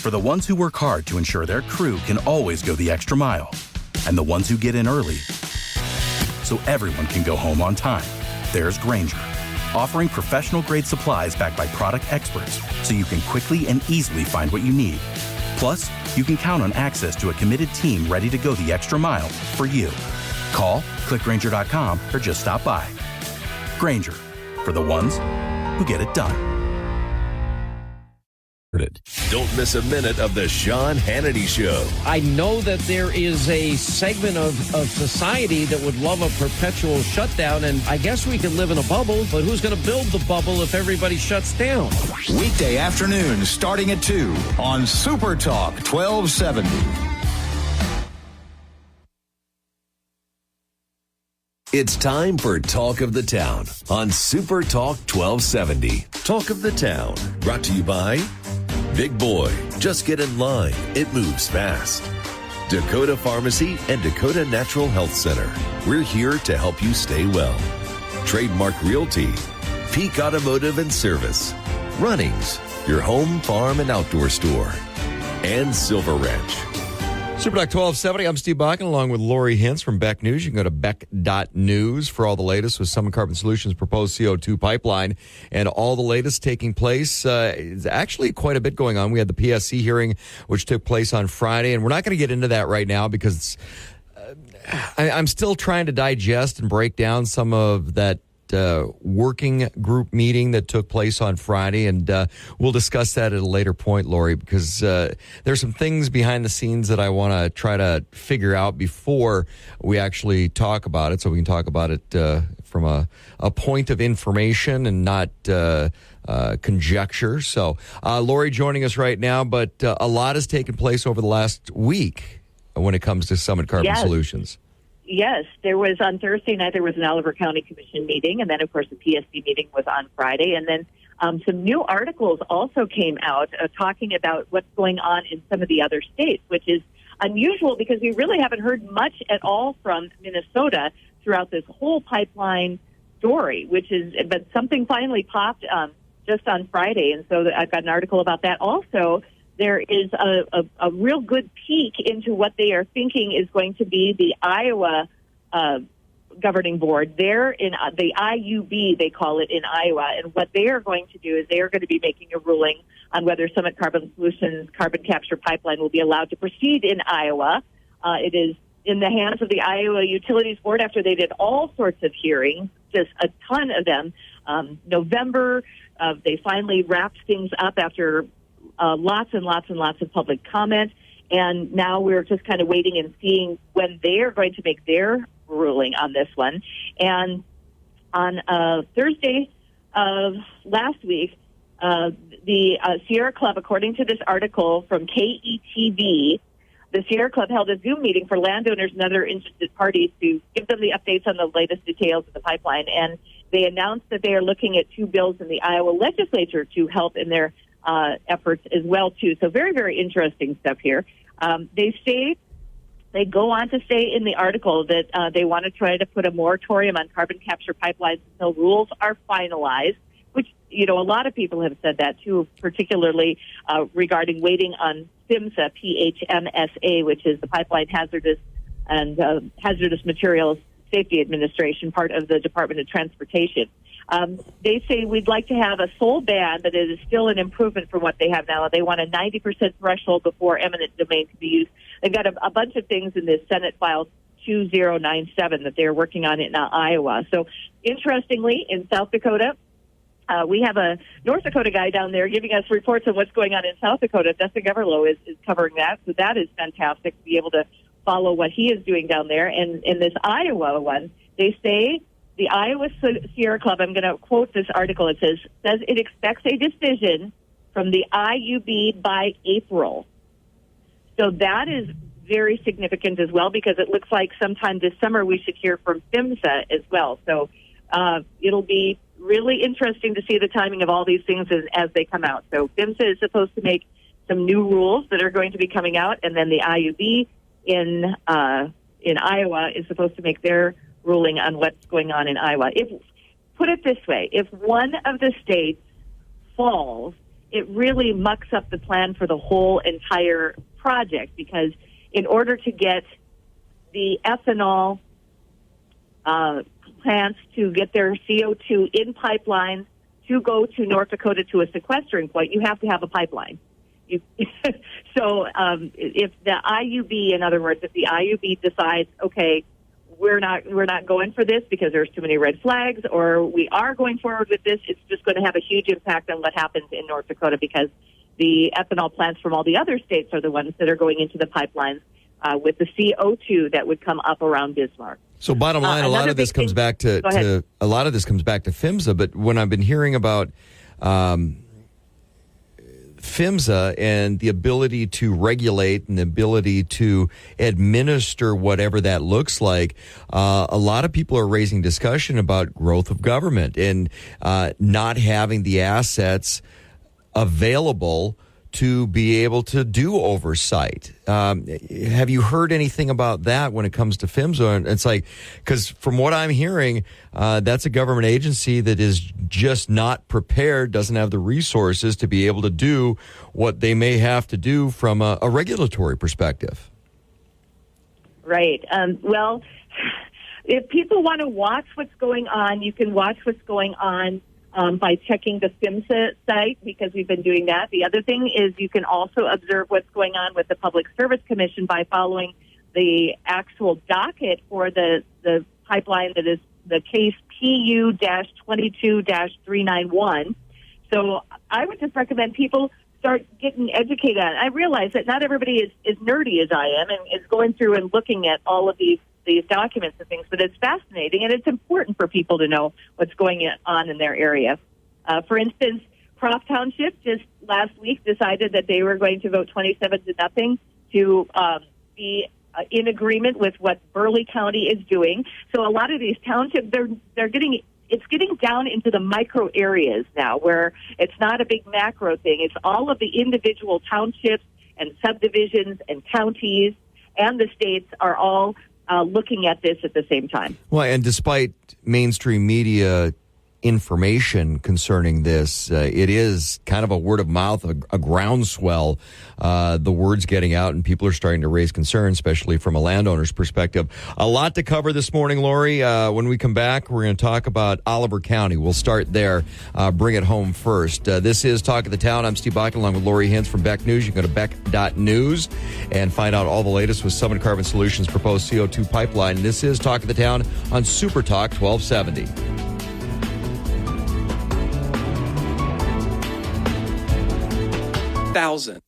For the ones who work hard to ensure their crew can always go the extra mile. And the ones who get in early so everyone can go home on time. There's Grainger, offering professional-grade supplies backed by product experts so you can quickly and easily find what you need. Plus, you can count on access to a committed team ready to go the extra mile for you. Call, click Grainger.com, or just stop by. Grainger, for the ones who get it done. Don't miss a minute of the Sean Hannity Show. I know that there is a segment of society that would love a perpetual shutdown, and I guess we could live in a bubble, but who's going to build the bubble if everybody shuts down? Weekday afternoons starting at 2 on Super Talk 1270. It's time for Talk of the Town on Super Talk 1270. Talk of the Town, brought to you by Big Boy, just get in line. It moves fast. Dakota Pharmacy and Dakota Natural Health Center. We're here to help you stay well. Trademark Realty, Peak Automotive and Service, Runnings, your home, farm, and outdoor store, and Silver Ranch. Super Talk 1270, I'm Steve Bakken, along with Lori Hintz from Beck News. You can go to beck.news for all the latest with Summit Carbon Solutions' proposed CO2 pipeline. And all the latest taking place, is actually quite a bit going on. We had the PSC hearing, which took place on Friday, and we're not going to get into that right now because I'm still trying to digest and break down some of that working group meeting that took place on Friday, and we'll discuss that at a later point, Lori, because there's some things behind the scenes that I want to try to figure out before we actually talk about it, so we can talk about it from a point of information and not conjecture. So Lori joining us right now, but a lot has taken place over the last week when it comes to Summit Carbon Solutions. Yes, there was on Thursday night, there was an Oliver County Commission meeting, and then, of course, the PSC meeting was on Friday. And then some new articles also came out talking about what's going on in some of the other states, which is unusual because we really haven't heard much at all from Minnesota throughout this whole pipeline story, but something finally popped just on Friday. And so I've got an article about that. Also, there is a real good peek into what they are thinking is going to be the Iowa governing board. They're in the IUB, they call it in Iowa. And what they are going to do is they are going to be making a ruling on whether Summit Carbon Solutions carbon capture pipeline will be allowed to proceed in Iowa. It is in the hands of the Iowa Utilities Board after they did all sorts of hearings, just a ton of them. November, they finally wrapped things up after lots and lots and lots of public comment, and now we're just kind of waiting and seeing when they're going to make their ruling on this one. And on Thursday of last week, the Sierra Club, according to this article from KETV, the Sierra Club held a Zoom meeting for landowners and other interested parties to give them the updates on the latest details of the pipeline, and they announced that they are looking at two bills in the Iowa legislature to help in their efforts as well, too. So very, very interesting stuff here. They go on to say in the article that they want to try to put a moratorium on carbon capture pipelines until rules are finalized, which, a lot of people have said that, too, particularly regarding waiting on PHMSA, PHMSA, which is the Pipeline Hazardous Materials Safety Administration, part of the Department of Transportation. They say we'd like to have a sole ban, but it is still an improvement from what they have now. They want a 90% threshold before eminent domain can be used. They've got a bunch of things in this Senate File 2097 that they're working on in Iowa. So, interestingly, in South Dakota, we have a North Dakota guy down there giving us reports on what's going on in South Dakota. Dustin Goverlow is covering that, so that is fantastic to be able to follow what he is doing down there. And in this Iowa one, they say the Iowa Sierra Club, I'm going to quote this article, it says it expects a decision from the IUB by April. So that is very significant as well, because it looks like sometime this summer we should hear from PHMSA as well. So it'll be really interesting to see the timing of all these things as they come out. So PHMSA is supposed to make some new rules that are going to be coming out, and then the IUB in Iowa is supposed to make their ruling on what's going on in Iowa. Put it this way, if one of the states falls it really mucks up the plan for the whole entire project, because in order to get the ethanol plants to get their CO2 in pipelines to go to North Dakota to a sequestering point, you have to have a pipeline. So if the IUB, in other words, if the IUB decides, okay, we're not going for this because there's too many red flags, or we are going forward with this, it's just going to have a huge impact on what happens in North Dakota, because the ethanol plants from all the other states are the ones that are going into the pipelines with the CO2 that would come up around Bismarck. So bottom line, a lot of this comes back to PHMSA, but when I've been hearing about PHMSA and the ability to regulate and the ability to administer whatever that looks like, a lot of people are raising discussion about growth of government and not having the assets available to be able to do oversight. Have you heard anything about that when it comes to PHMSA? And it's like, because from what I'm hearing, that's a government agency that is just not prepared, doesn't have the resources to be able to do what they may have to do from a regulatory perspective. Right. Well, if people want to watch what's going on, you can watch what's going on by checking the PHMSA site, because we've been doing that. The other thing is you can also observe what's going on with the Public Service Commission by following the actual docket for the pipeline that is the case PU-22-391. So I would just recommend people start getting educated on it. I realize that not everybody is nerdy as I am and is going through and looking at all of these documents and things, but it's fascinating, and it's important for people to know what's going on in their area. For instance, Croft Township just last week decided that they were going to vote 27-0 to be in agreement with what Burleigh County is doing. So a lot of these townships, it's getting down into the micro areas now, where it's not a big macro thing. It's all of the individual townships and subdivisions and counties and the states are all looking at this at the same time. Well, and despite mainstream media information concerning this, it is kind of a word of mouth, a groundswell. The word's getting out, and people are starting to raise concern, especially from a landowner's perspective. A lot to cover this morning, Lori. When we come back, we're going to talk about Oliver County. We'll start there. Bring it home first. This is Talk of the Town. I'm Steve Bach, along with Lori Hintz from Beck News. You can go to beck.news and find out all the latest with Summit Carbon Solutions' proposed CO2 pipeline. This is Talk of the Town on Super Talk 1270.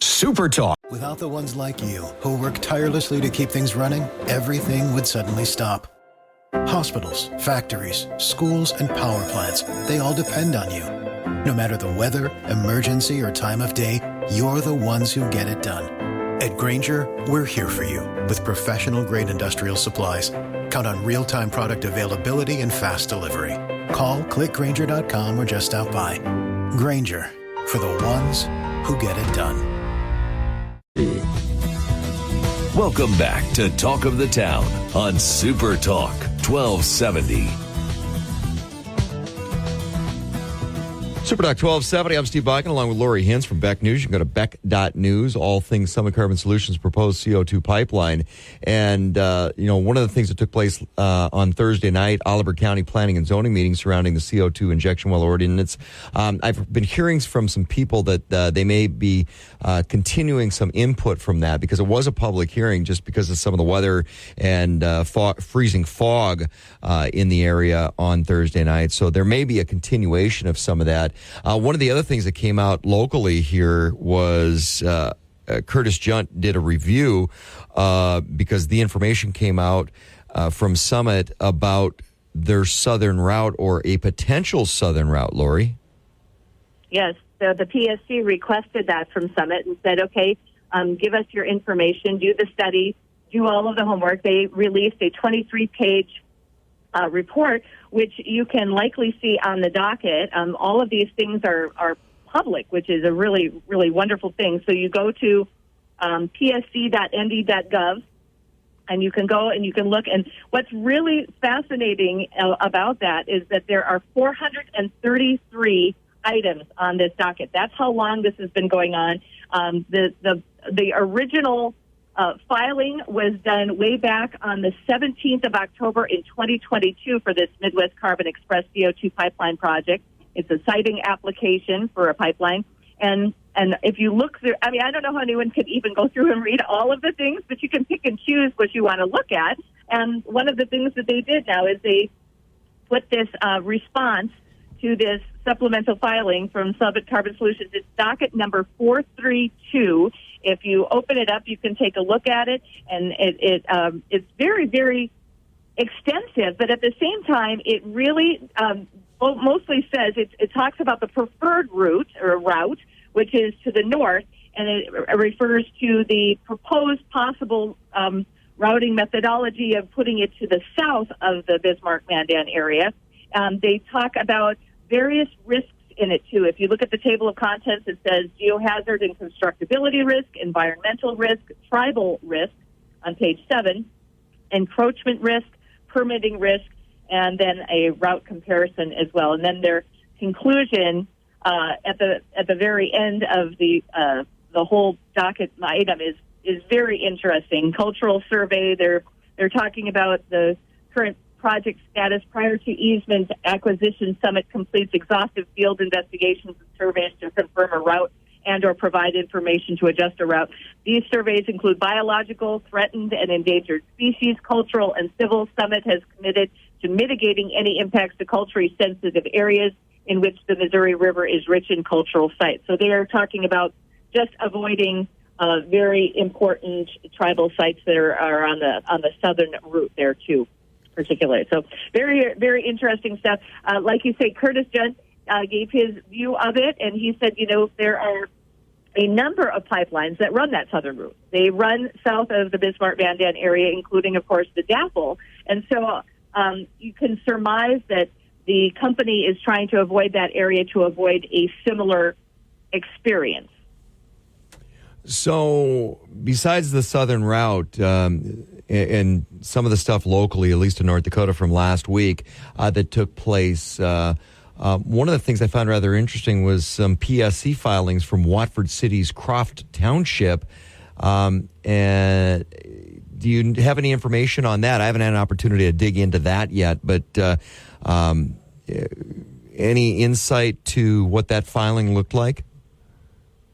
Super Talk. Without the ones like you, who work tirelessly to keep things running, everything would suddenly stop. Hospitals, factories, schools, and power plants, they all depend on you. No matter the weather, emergency, or time of day, you're the ones who get it done. At Grainger, we're here for you with professional-grade industrial supplies. Count on real-time product availability and fast delivery. Call, clickgrainger.com, or just stop by. Grainger, for the ones who get it done. Welcome back to Talk of the Town on Super Talk 1270. Super Talk 1270. I'm Steve Bach, along with Lori Hintz from Beck News. You can go to beck.news, all things Summit Carbon Solutions proposed CO2 pipeline. And, one of the things that took place on Thursday night, Oliver County Planning and Zoning meeting surrounding the CO2 injection well ordinance. I've been hearing from some people that they may be continuing some input from that, because it was a public hearing just because of some of the weather and freezing fog in the area on Thursday night. So there may be a continuation of some of that. One of the other things that came out locally here was Curtis Junt did a review because the information came out from Summit about their southern route, or a potential southern route, Lori. Yes, so the PSC requested that from Summit and said, okay, give us your information, do the study, do all of the homework. They released a 23-page report, which you can likely see on the docket. All of these things are public, which is a really, really wonderful thing. So you go to psc.nd.gov, and you can go and you can look. And what's really fascinating about that is that there are 433 items on this docket. That's how long this has been going on. The original filing was done way back on the 17th of October in 2022 for this Midwest Carbon Express CO2 pipeline project. It's a siting application for a pipeline. And if you look through, I mean, I don't know how anyone could even go through and read all of the things, but you can pick and choose what you want to look at. And one of the things that they did now is they put this response to this supplemental filing from Summit Carbon Solutions. It's docket number 432. If you open it up, you can take a look at it, and it's very, very extensive. But at the same time, it really mostly says it talks about the preferred route, which is to the north, and it refers to the proposed possible routing methodology of putting it to the south of the Bismarck-Mandan area. They talk about various risks in it, too. If you look at the table of contents, it says geohazard and constructability risk, environmental risk, tribal risk on page 7, encroachment risk, permitting risk, and then a route comparison as well. And then their conclusion at the very end of the whole docket item is very interesting. Cultural survey. They're talking about the current project status prior to easement acquisition. Summit completes exhaustive field investigations and surveys to confirm a route and or provide information to adjust a route. These surveys include biological, threatened, and endangered species, cultural, and civil. Summit has committed to mitigating any impacts to culturally sensitive areas in which the Missouri River is rich in cultural sites. So they are talking about just avoiding very important tribal sites that are on the southern route there too, particularly. So very, very interesting stuff. Like you say, Curtis Judd gave his view of it, and he said, there are a number of pipelines that run that southern route. They run south of the Bismarck-Mandan area, including, of course, the DAPL. And so you can surmise that the company is trying to avoid that area to avoid a similar experience. So besides the southern route and some of the stuff locally, at least in North Dakota from last week, that took place, one of the things I found rather interesting was some PSC filings from Watford City's Croft Township. And do you have any information on that? I haven't had an opportunity to dig into that yet, but any insight to what that filing looked like?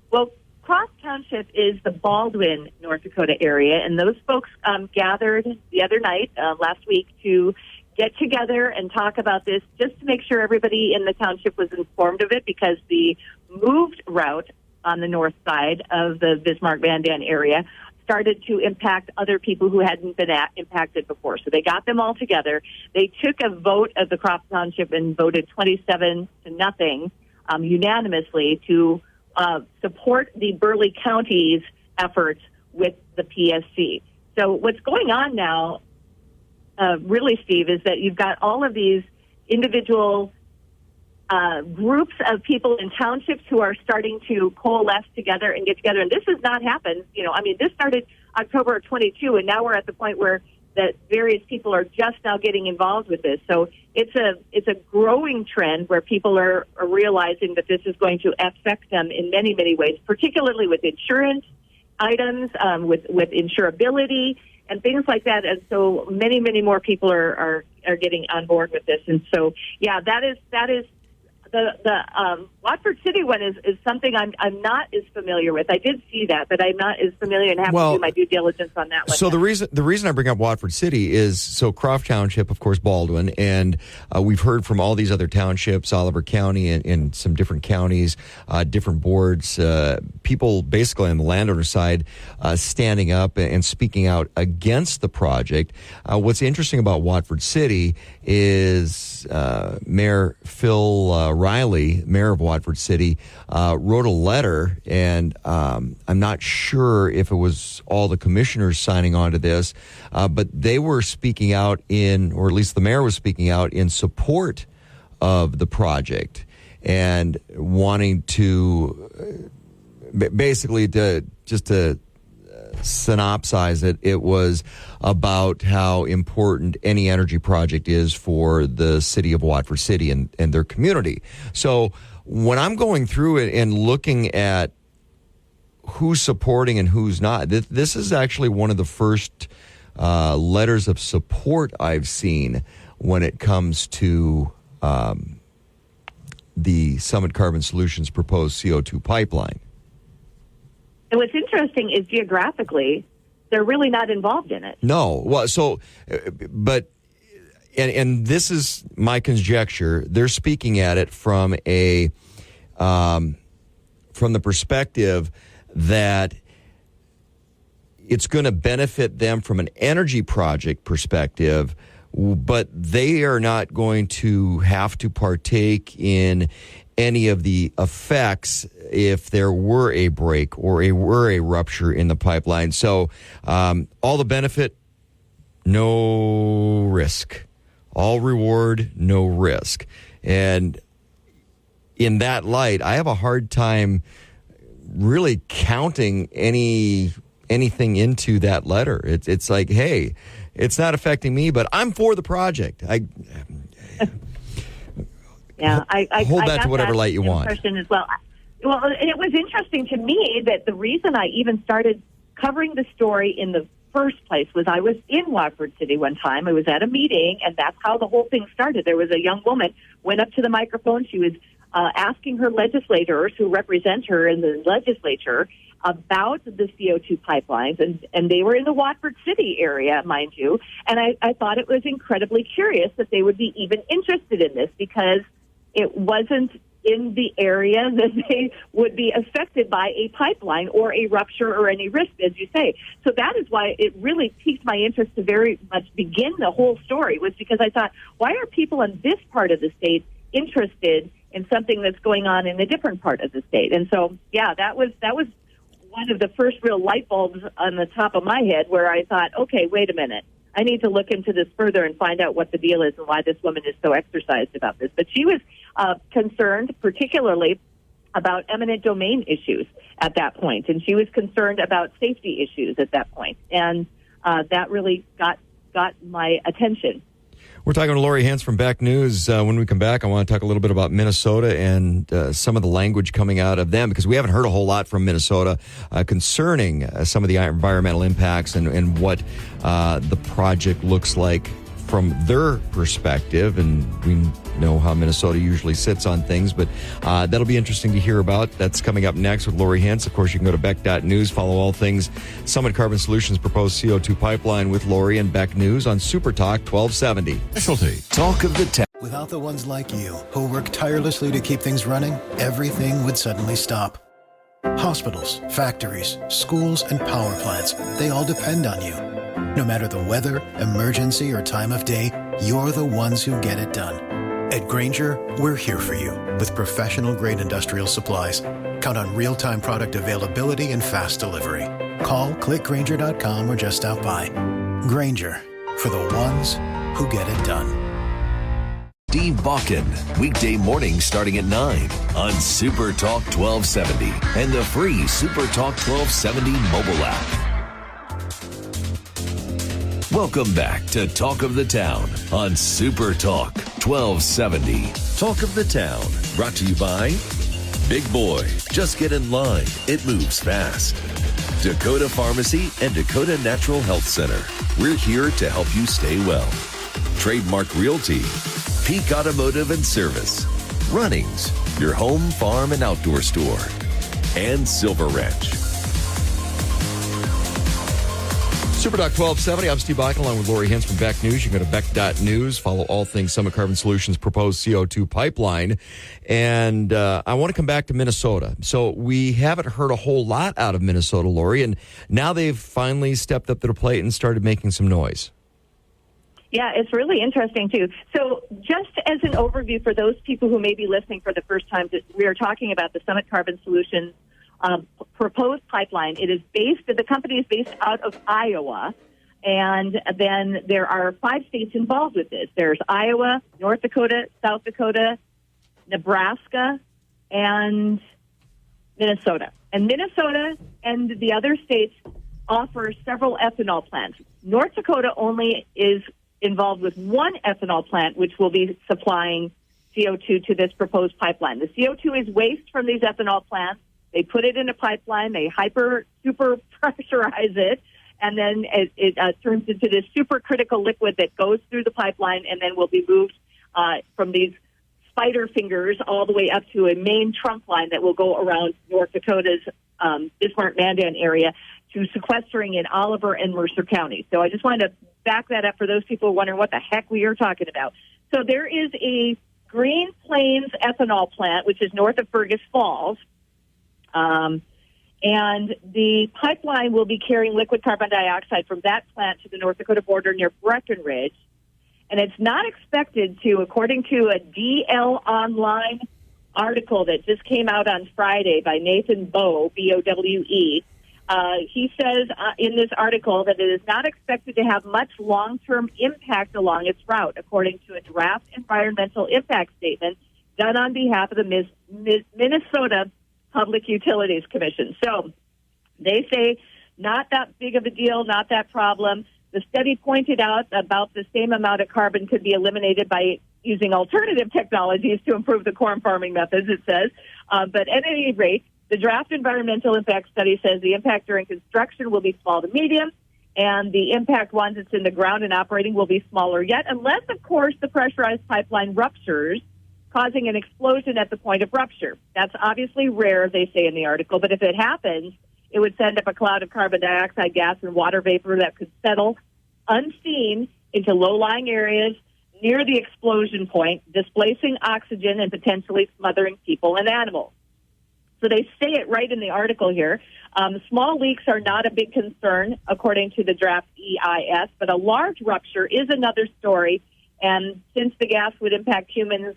Well, Croft Township is the Baldwin, North Dakota area, and those folks gathered the other night, last week, to get together and talk about this just to make sure everybody in the township was informed of it, because the moved route on the north side of the Bismarck-Mandan area started to impact other people who hadn't been impacted before. So they got them all together. They took a vote of the Croft Township and voted 27-0 unanimously to support the Burleigh County's efforts with the PSC. So what's going on now, really, Steve, is that you've got all of these individual groups of people in townships who are starting to coalesce together and get together. And this has not happened. This started October of 22, and now we're at the point where that various people are just now getting involved with this. So it's a growing trend where people are realizing that this is going to affect them in many, many ways, particularly with insurance items, with insurability and things like that. And so many, many more people are getting on board with this. And so, yeah, that is the Watford City one is something I'm not as familiar with. I did see that, but I'm not as familiar and have to do my due diligence on that one. So the reason I bring up Watford City is Croft Township, of course, Baldwin, and we've heard from all these other townships, Oliver County and some different counties, different boards, people basically on the landowner side standing up and speaking out against the project. What's interesting about Watford City is Mayor Phil Riley, mayor of Watford City, wrote a letter, and I'm not sure if it was all the commissioners signing on to this, but they were speaking out or at least the mayor was speaking out in support of the project and wanting to basically to synopsize it, it was about how important any energy project is for the city of Watford City and their community. So when I'm going through it and looking at who's supporting and who's not, this is actually one of the first letters of support I've seen when it comes to the Summit Carbon Solutions proposed CO2 pipeline. And what's interesting is geographically, they're really not involved in it. No. Well, so, but, and this is my conjecture, they're speaking at it from a, from the perspective that it's going to benefit them from an energy project perspective, but they are not going to have to partake in any of the effects if there were a break or were a rupture in the pipeline. So all the benefit, no risk. All reward, no risk. And in that light, I have a hard time really counting anything into that letter. It's like, hey, it's not affecting me, but I'm for the project. I hold that to whatever light you want. As well. Well, and it was interesting to me that the reason I even started covering the story in the first place was I was in Watford City one time. I was at a meeting, and that's how the whole thing started. There was a young woman went up to the microphone. She was asking her legislators who represent her in the legislature about the CO2 pipelines, and they were in the Watford City area, mind you, and I thought it was incredibly curious that they would be even interested in this because it wasn't in the area that they would be affected by a pipeline or a rupture or any risk, as you say. So that is why it really piqued my interest to very much begin the whole story, was because I thought, why are people in this part of the state interested in something that's going on in a different part of the state? And so, yeah, that was one of the first real light bulbs on the top of my head where I thought, okay, wait a minute. I need to look into this further and find out what the deal is and why this woman is so exercised about this. But she was concerned particularly about eminent domain issues at that point, and she was concerned about safety issues at that point. And that really got my attention. We're talking to Lori Hintz from Beck News. When we come back, I want to talk a little bit about Minnesota and some of the language coming out of them, because we haven't heard a whole lot from Minnesota concerning some of the environmental impacts and what the project looks like from their perspective. And we know how Minnesota usually sits on things, but that'll be interesting to hear about. That's coming up next with Lori Hintz. Of course, you can go to Beck.news, follow all things Summit Carbon Solutions proposed CO2 pipeline with Lori and Beck News on Super Talk 1270. Specialty Talk of the Town. Without the ones like you, who work tirelessly to keep things running, everything would suddenly stop. Hospitals, factories, schools, and power plants, they all depend on you. No matter the weather, emergency, or time of day, you're the ones who get it done. At Grainger, we're here for you with professional-grade industrial supplies. Count on real-time product availability and fast delivery. Call, click Grainger.com, or just stop by. Grainger, for the ones who get it done. Steve Bakken, weekday mornings starting at 9 on Super Talk 1270 and the free Super Talk 1270 mobile app. Welcome back to Talk of the Town on Super Talk 1270. Talk of the Town, brought to you by Big Boy. Just get in line. It moves fast. Dakota Pharmacy and Dakota Natural Health Center. We're here to help you stay well. Trademark Realty. Peak Automotive and Service. Runnings, your home, farm, and outdoor store. And Silver Ranch. Super Talk 1270. I'm Steve Bakken along with Lori Hintz from Beck News. You can go to Beck.news, follow all things Summit Carbon Solutions proposed CO2 pipeline. And I want to come back to Minnesota. So we haven't heard a whole lot out of Minnesota, Lori, and now they've finally stepped up to the plate and started making some noise. Yeah, it's really interesting, too. So just as an overview for those people who may be listening for the first time, we are talking about the Summit Carbon Solutions proposed pipeline. The company is based out of Iowa, and then there are 5 states involved with this. There's Iowa, North Dakota, South Dakota, Nebraska, and Minnesota. And Minnesota and the other states offer several ethanol plants. North Dakota only is involved with one ethanol plant, which will be supplying CO2 to this proposed pipeline. The CO2 is waste from these ethanol plants. They put it in a pipeline. They super pressurize it, and then it turns into this supercritical liquid that goes through the pipeline and then will be moved from these spider fingers all the way up to a main trunk line that will go around North Dakota's Bismarck Mandan area to sequestering in Oliver and Mercer County. So I just wanted to back that up for those people wondering what the heck we are talking about. So there is a Green Plains ethanol plant, which is north of Fergus Falls, and the pipeline will be carrying liquid carbon dioxide from that plant to the North Dakota border near Breckenridge. And it's not expected to, according to a DL Online article that just came out on Friday by Nathan Bowe, B-O-W-E. He says in this article that it is not expected to have much long-term impact along its route, according to a draft environmental impact statement done on behalf of the Minnesota Public Utilities Commission. So they say not that big of a deal, not that problem. The study pointed out about the same amount of carbon could be eliminated by using alternative technologies to improve the corn farming methods, it says. But at any rate, the draft environmental impact study says the impact during construction will be small to medium, and the impact once it's in the ground and operating will be smaller yet, unless, of course, the pressurized pipeline ruptures, causing an explosion at the point of rupture. That's obviously rare, they say in the article, but if it happens, it would send up a cloud of carbon dioxide gas and water vapor that could settle unseen into low-lying areas near the explosion point, displacing oxygen and potentially smothering people and animals. So they say it right in the article here. Small leaks are not a big concern, according to the draft EIS, but a large rupture is another story. And since the gas would impact humans,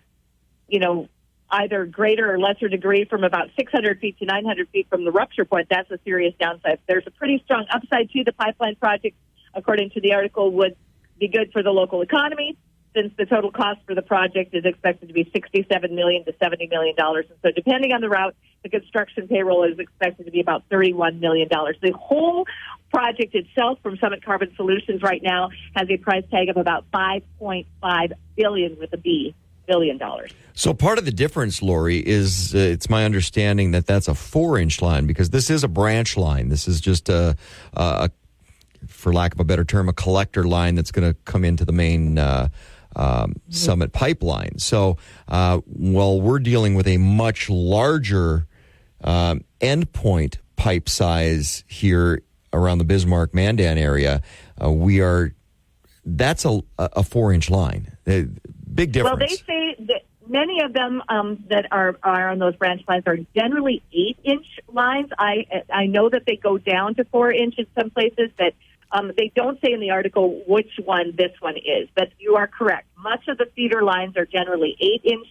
either greater or lesser degree from about 600 feet to 900 feet from the rupture point, that's a serious downside. There's a pretty strong upside to the pipeline project, according to the article, would be good for the local economy, since the total cost for the project is expected to be $67 million to $70 million. And so depending on the route, the construction payroll is expected to be about $31 million. The whole project itself from Summit Carbon Solutions right now has a price tag of about $5.5 billion with a B. $billion. So part of the difference, Lori, is it's my understanding that that's a 4-inch line, because this is a branch line. This is just a for lack of a better term, a collector line that's going to come into the main Summit pipeline. So while we're dealing with a much larger endpoint pipe size here around the Bismarck Mandan area, that's a 4-inch line. Big difference. Well, they say that many of them that are on those branch lines are generally 8-inch lines. I know that they go down to 4 inches some places, but they don't say in the article which one this one is. But you are correct. Much of the feeder lines are generally 8-inch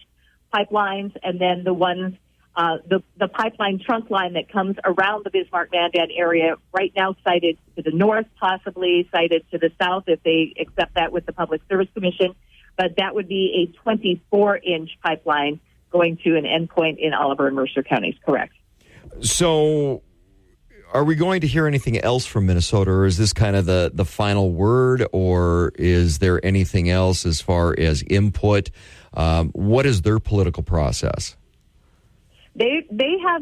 pipelines, and then the ones, the pipeline trunk line that comes around the Bismarck Mandan area, right now sited to the north, possibly sited to the south if they accept that with the Public Service Commission. But that would be a 24-inch pipeline going to an endpoint in Oliver and Mercer counties, correct. So are we going to hear anything else from Minnesota, or is this kind of the final word, or is there anything else as far as input? What is their political process? They have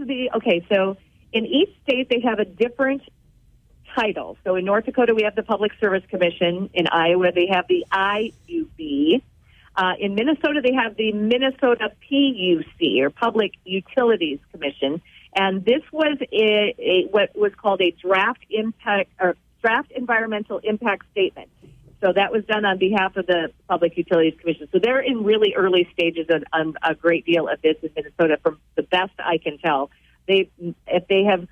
so in each state they have a different title. So in North Dakota, we have the Public Service Commission. In Iowa, they have the IUB. In Minnesota, they have the Minnesota PUC, or Public Utilities Commission. And this was what was called a draft environmental impact statement. So that was done on behalf of the Public Utilities Commission. So they're in really early stages on a great deal of this in Minnesota, from the best I can tell. If they have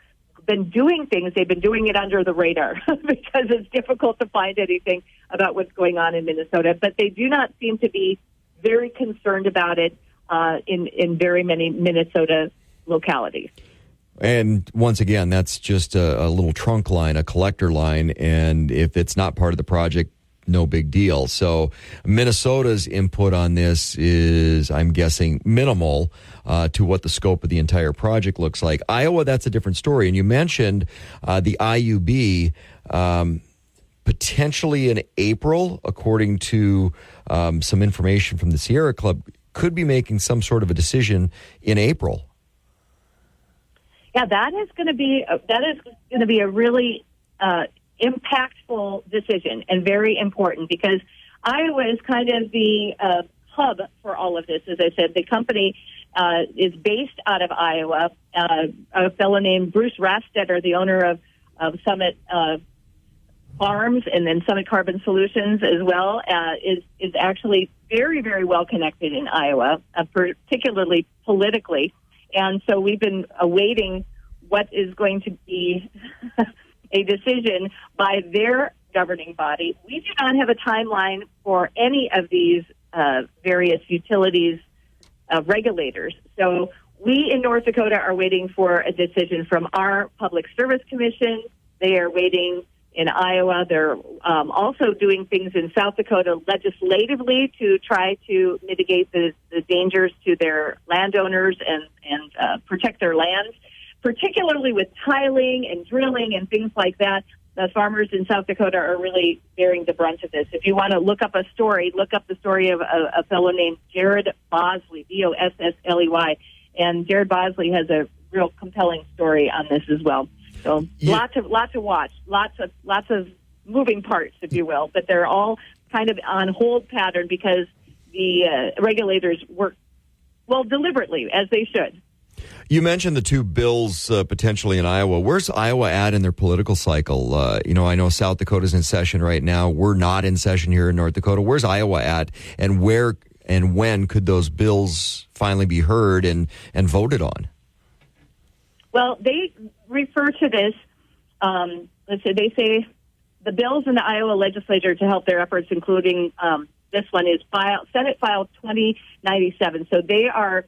been doing things, they've been doing it under the radar because it's difficult to find anything about what's going on in Minnesota. But they do not seem to be very concerned about it in very many Minnesota localities. And once again, that's just a little trunk line, a collector line, and if it's not part of the project, no big deal. So Minnesota's input on this is, I'm guessing, minimal to what the scope of the entire project looks like. Iowa, that's a different story. And you mentioned the IUB potentially in April, according to some information from the Sierra Club. could be making some sort of a decision in April. Yeah, that is going to be a really impactful decision and very important, because Iowa is kind of the hub for all of this. As I said, the company is based out of Iowa. A fellow named Bruce Rastetter, the owner of Summit Farms and then Summit Carbon Solutions as well, is actually very, very well connected in Iowa, particularly politically. And so we've been awaiting what is going to be a decision by their governing body. We do not have a timeline for any of these various utilities regulators. So we in North Dakota are waiting for a decision from our Public Service Commission. They are waiting in Iowa. They're also doing things in South Dakota legislatively to try to mitigate the dangers to their landowners and protect their lands, particularly with tiling and drilling and things like that. The farmers in South Dakota are really bearing the brunt of this. If you want to look up the story of a fellow named Jared Bosley, Bossley. And Jared Bosley has a real compelling story on this as well. So lots to watch, lots of moving parts, if you will, but they're all kind of on hold pattern because the regulators work deliberately, as they should. You mentioned the two bills potentially in Iowa. Where's Iowa at in their political cycle? I know South Dakota's in session right now. We're not in session here in North Dakota. Where's Iowa at, and where and when could those bills finally be heard and voted on? Well, they refer to this, they say the bills in the Iowa legislature to help their efforts, including this one, is Senate File 2097. So they are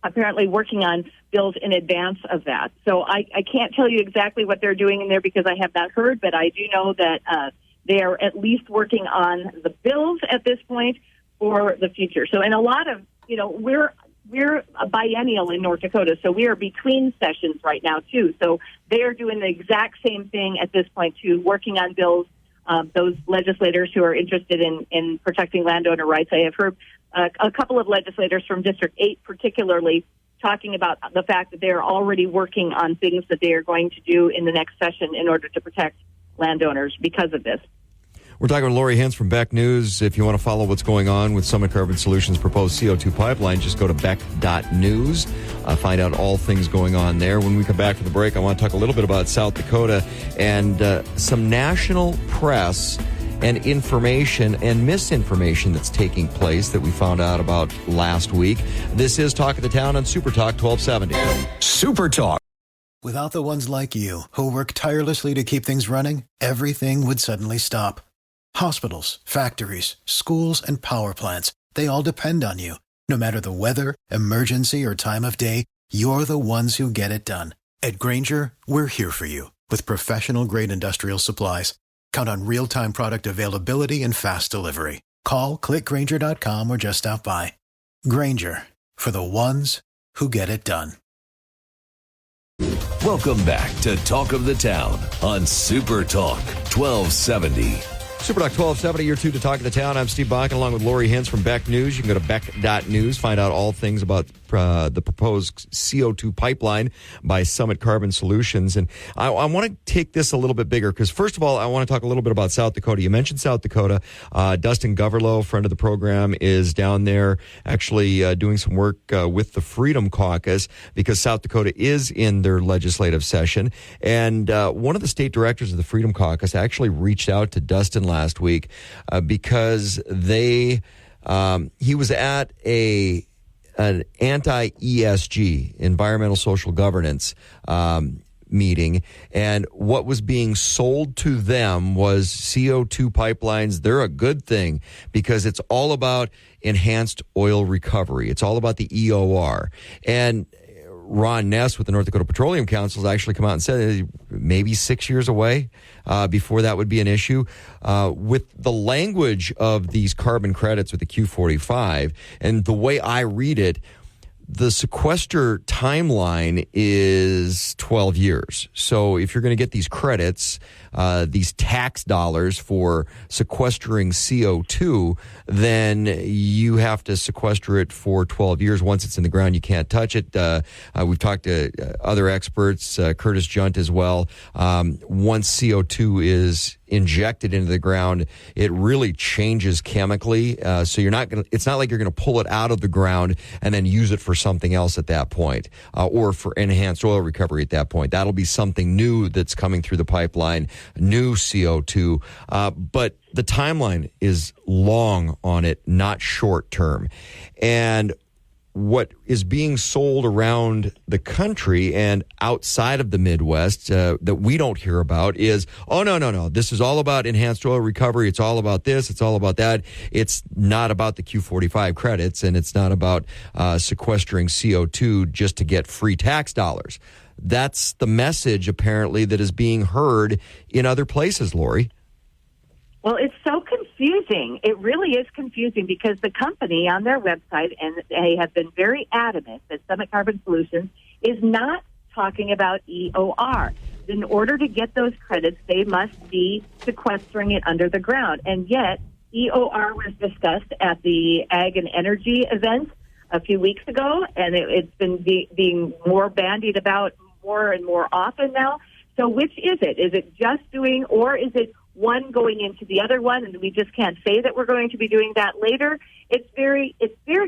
apparently working on bills in advance of that. So I can't tell you exactly what they're doing in there because I have not heard, but I do know that they are at least working on the bills at this point for the future. So in a lot of, we're a biennial in North Dakota, so we are between sessions right now, too. So they are doing the exact same thing at this point, too, working on bills, those legislators who are interested in protecting landowner rights. I have heard a couple of legislators from District 8 particularly talking about the fact that they are already working on things that they are going to do in the next session in order to protect landowners because of this. We're talking with Lori Hintz from Beck News. If you want to follow what's going on with Summit Carbon Solutions' proposed CO2 pipeline, just go to beck.news. Find out all things going on there. When we come back from the break, I want to talk a little bit about South Dakota and some national press and information and misinformation that's taking place that we found out about last week. This is Talk of the Town on Super Talk 1270. Super Talk. Without the ones like you, who work tirelessly to keep things running, everything would suddenly stop. Hospitals, factories, schools, and power plants, they all depend on you. No matter the weather, emergency, or time of day, you're the ones who get it done. At Grainger, we're here for you with professional-grade industrial supplies. Count on real-time product availability and fast delivery. Call, clickgrainger.com, or just stop by. Grainger, for the ones who get it done. Welcome back to Talk of the Town on Super Talk 1270. Super Talk 1270, year 2 to Talk of the Town. I'm Steve Bakken along with Lori Hintz from Beck News. You can go to beck.news, find out all things about the proposed CO2 pipeline by Summit Carbon Solutions. And I want to take this a little bit bigger because, first of all, I want to talk a little bit about South Dakota. You mentioned South Dakota. Dustin Goverlow, friend of the program, is down there actually doing some work with the Freedom Caucus because South Dakota is in their legislative session. And one of the state directors of the Freedom Caucus actually reached out to Dustin last week because he was at an anti-ESG, environmental social governance, meeting, and what was being sold to them was CO2 pipelines. They're a good thing because it's all about enhanced oil recovery. It's all about the EOR. And Ron Ness with the North Dakota Petroleum Council has actually come out and said maybe 6 years away before that would be an issue. With the language of these carbon credits with the Q45 and the way I read it, the sequester timeline is 12 years. So if you're going to get these credits, these tax dollars for sequestering CO2, then you have to sequester it for 12 years. Once it's in the ground, you can't touch it. We've talked to other experts, Curtis Junt as well. Once CO2 is injected into the ground, it really changes chemically. So it's not like you're going to pull it out of the ground and then use it for something else at that point, or for enhanced oil recovery at that point. That'll be something new that's coming through the pipeline, new CO2. But the timeline is long on it, not short term. And what is being sold around the country and outside of the Midwest that we don't hear about is, oh, no. This is all about enhanced oil recovery. It's all about this. It's all about that. It's not about the Q45 credits, and it's not about sequestering CO2 just to get free tax dollars. That's the message, apparently, that is being heard in other places, Lori. Well, it's so confusing. It really is confusing because the company on their website, and they have been very adamant that Summit Carbon Solutions is not talking about EOR. In order to get those credits, they must be sequestering it under the ground. And yet, EOR was discussed at the Ag and Energy event a few weeks ago, and it's been being more bandied about more and more often now. So which is it? Is it just doing, or is it one going into the other one, and we just can't say that we're going to be doing that later? It's very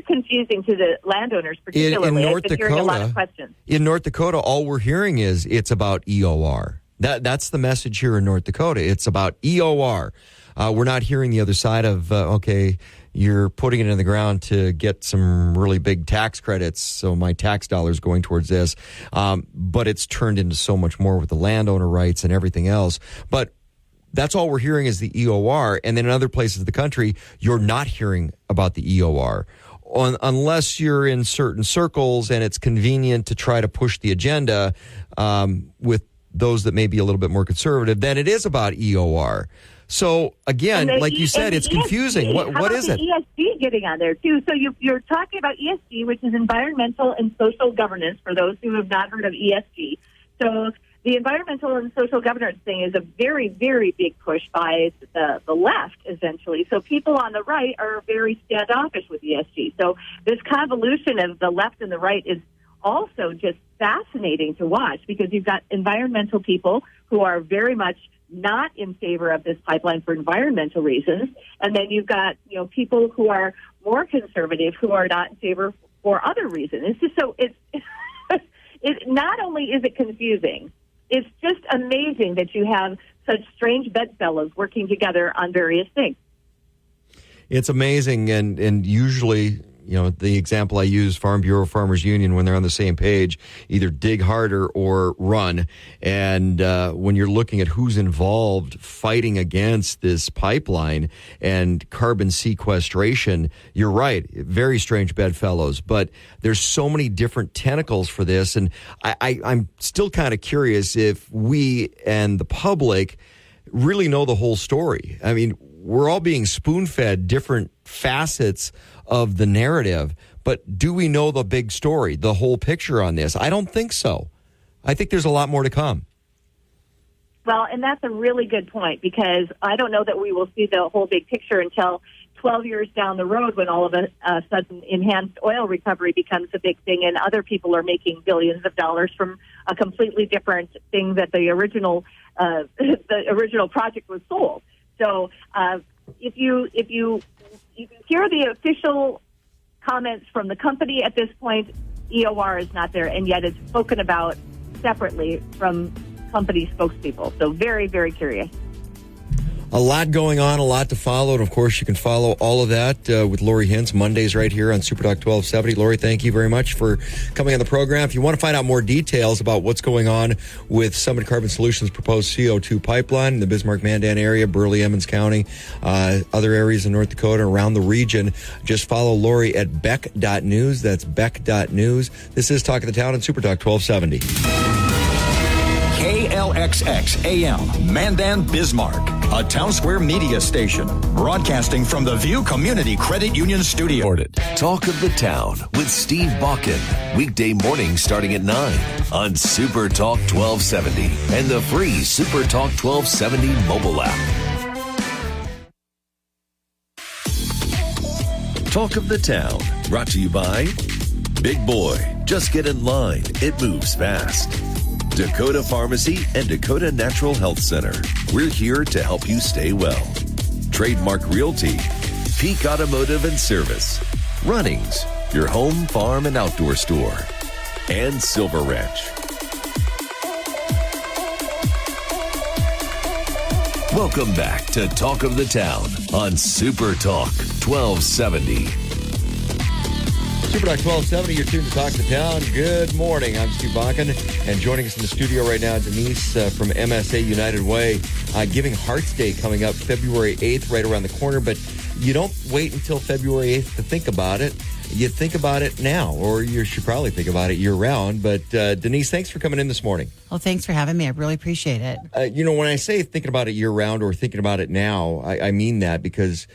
confusing to the landowners, particularly. In North I've been Dakota, hearing a lot of questions. In North Dakota, all we're hearing is it's about EOR. That's the message here in North Dakota. It's about EOR. We're not hearing the other side of, okay, you're putting it in the ground to get some really big tax credits, so my tax dollars going towards this. But it's turned into so much more with the landowner rights and everything else. But that's all we're hearing is the EOR. And then in other places of the country, you're not hearing about the EOR. Unless you're in certain circles and it's convenient to try to push the agenda with those that may be a little bit more conservative, then it is about EOR. So, again, like you said, it's confusing. What is it? ESG getting on there, too. So you're talking about ESG, which is environmental and social governance, for those who have not heard of ESG. So the environmental and social governance thing is a very, very big push by the left, essentially. So people on the right are very standoffish with ESG. So this convolution of the left and the right is also just fascinating to watch, because you've got environmental people who are very much not in favor of this pipeline for environmental reasons, and then you've got people who are more conservative who are not in favor for other reasons. It's just so it's not only is it confusing, it's just amazing that you have such strange bedfellows working together on various things. It's amazing, and usually, the example I use, Farm Bureau, Farmers Union, when they're on the same page, either dig harder or run. And when you're looking at who's involved fighting against this pipeline and carbon sequestration, you're right, very strange bedfellows. But there's so many different tentacles for this, and I'm still kind of curious if we and the public really know the whole story. I mean, we're all being spoon-fed different facets of the narrative, but do we know the big story, the whole picture on this? I don't think so. I think there's a lot more to come. Well, and that's a really good point, because I don't know that we will see the whole big picture until 12 years down the road, when all of a sudden enhanced oil recovery becomes a big thing and other people are making billions of dollars from a completely different thing that the original project was sold. So if you hear the official comments from the company at this point, EOR is not there, and yet it's spoken about separately from company spokespeople. So very, very curious. A lot going on, a lot to follow, and of course you can follow all of that with Lori Hintz, Mondays right here on Super Talk 1270. Lori, thank you very much for coming on the program. If you want to find out more details about what's going on with Summit Carbon Solutions' proposed CO2 pipeline in the Bismarck Mandan area, Burley, Emmons County, other areas in North Dakota, around the region, just follow Lori at beck.news. That's beck.news. This is Talk of the Town on Super Talk 1270. KLXX AM, Mandan, Bismarck, a Town Square media station, broadcasting from the View Community Credit Union studio. Talk of the Town with Steve Bakken. Weekday mornings starting at 9 on Super Talk 1270 and the free Super Talk 1270 mobile app. Talk of the Town, brought to you by Big Boy. Just get in line. It moves fast. Dakota Pharmacy and Dakota Natural Health Center. We're here to help you stay well. Trademark Realty. Peak Automotive and Service. Runnings, your home, farm, and outdoor store. And Silver Ranch. Welcome back to Talk of the Town on Super Talk 1270. Super Talk 1270, you're tuned to Talk of the Town. Good morning. I'm Steve Bakken, and joining us in the studio right now, Denise from MSA United Way. Giving Hearts Day coming up February 8th, right around the corner, but you don't wait until February 8th to think about it. You think about it now, or you should probably think about it year-round. But Denise, thanks for coming in this morning. Well, thanks for having me. I really appreciate it. When I say thinking about it year-round or thinking about it now, I mean that because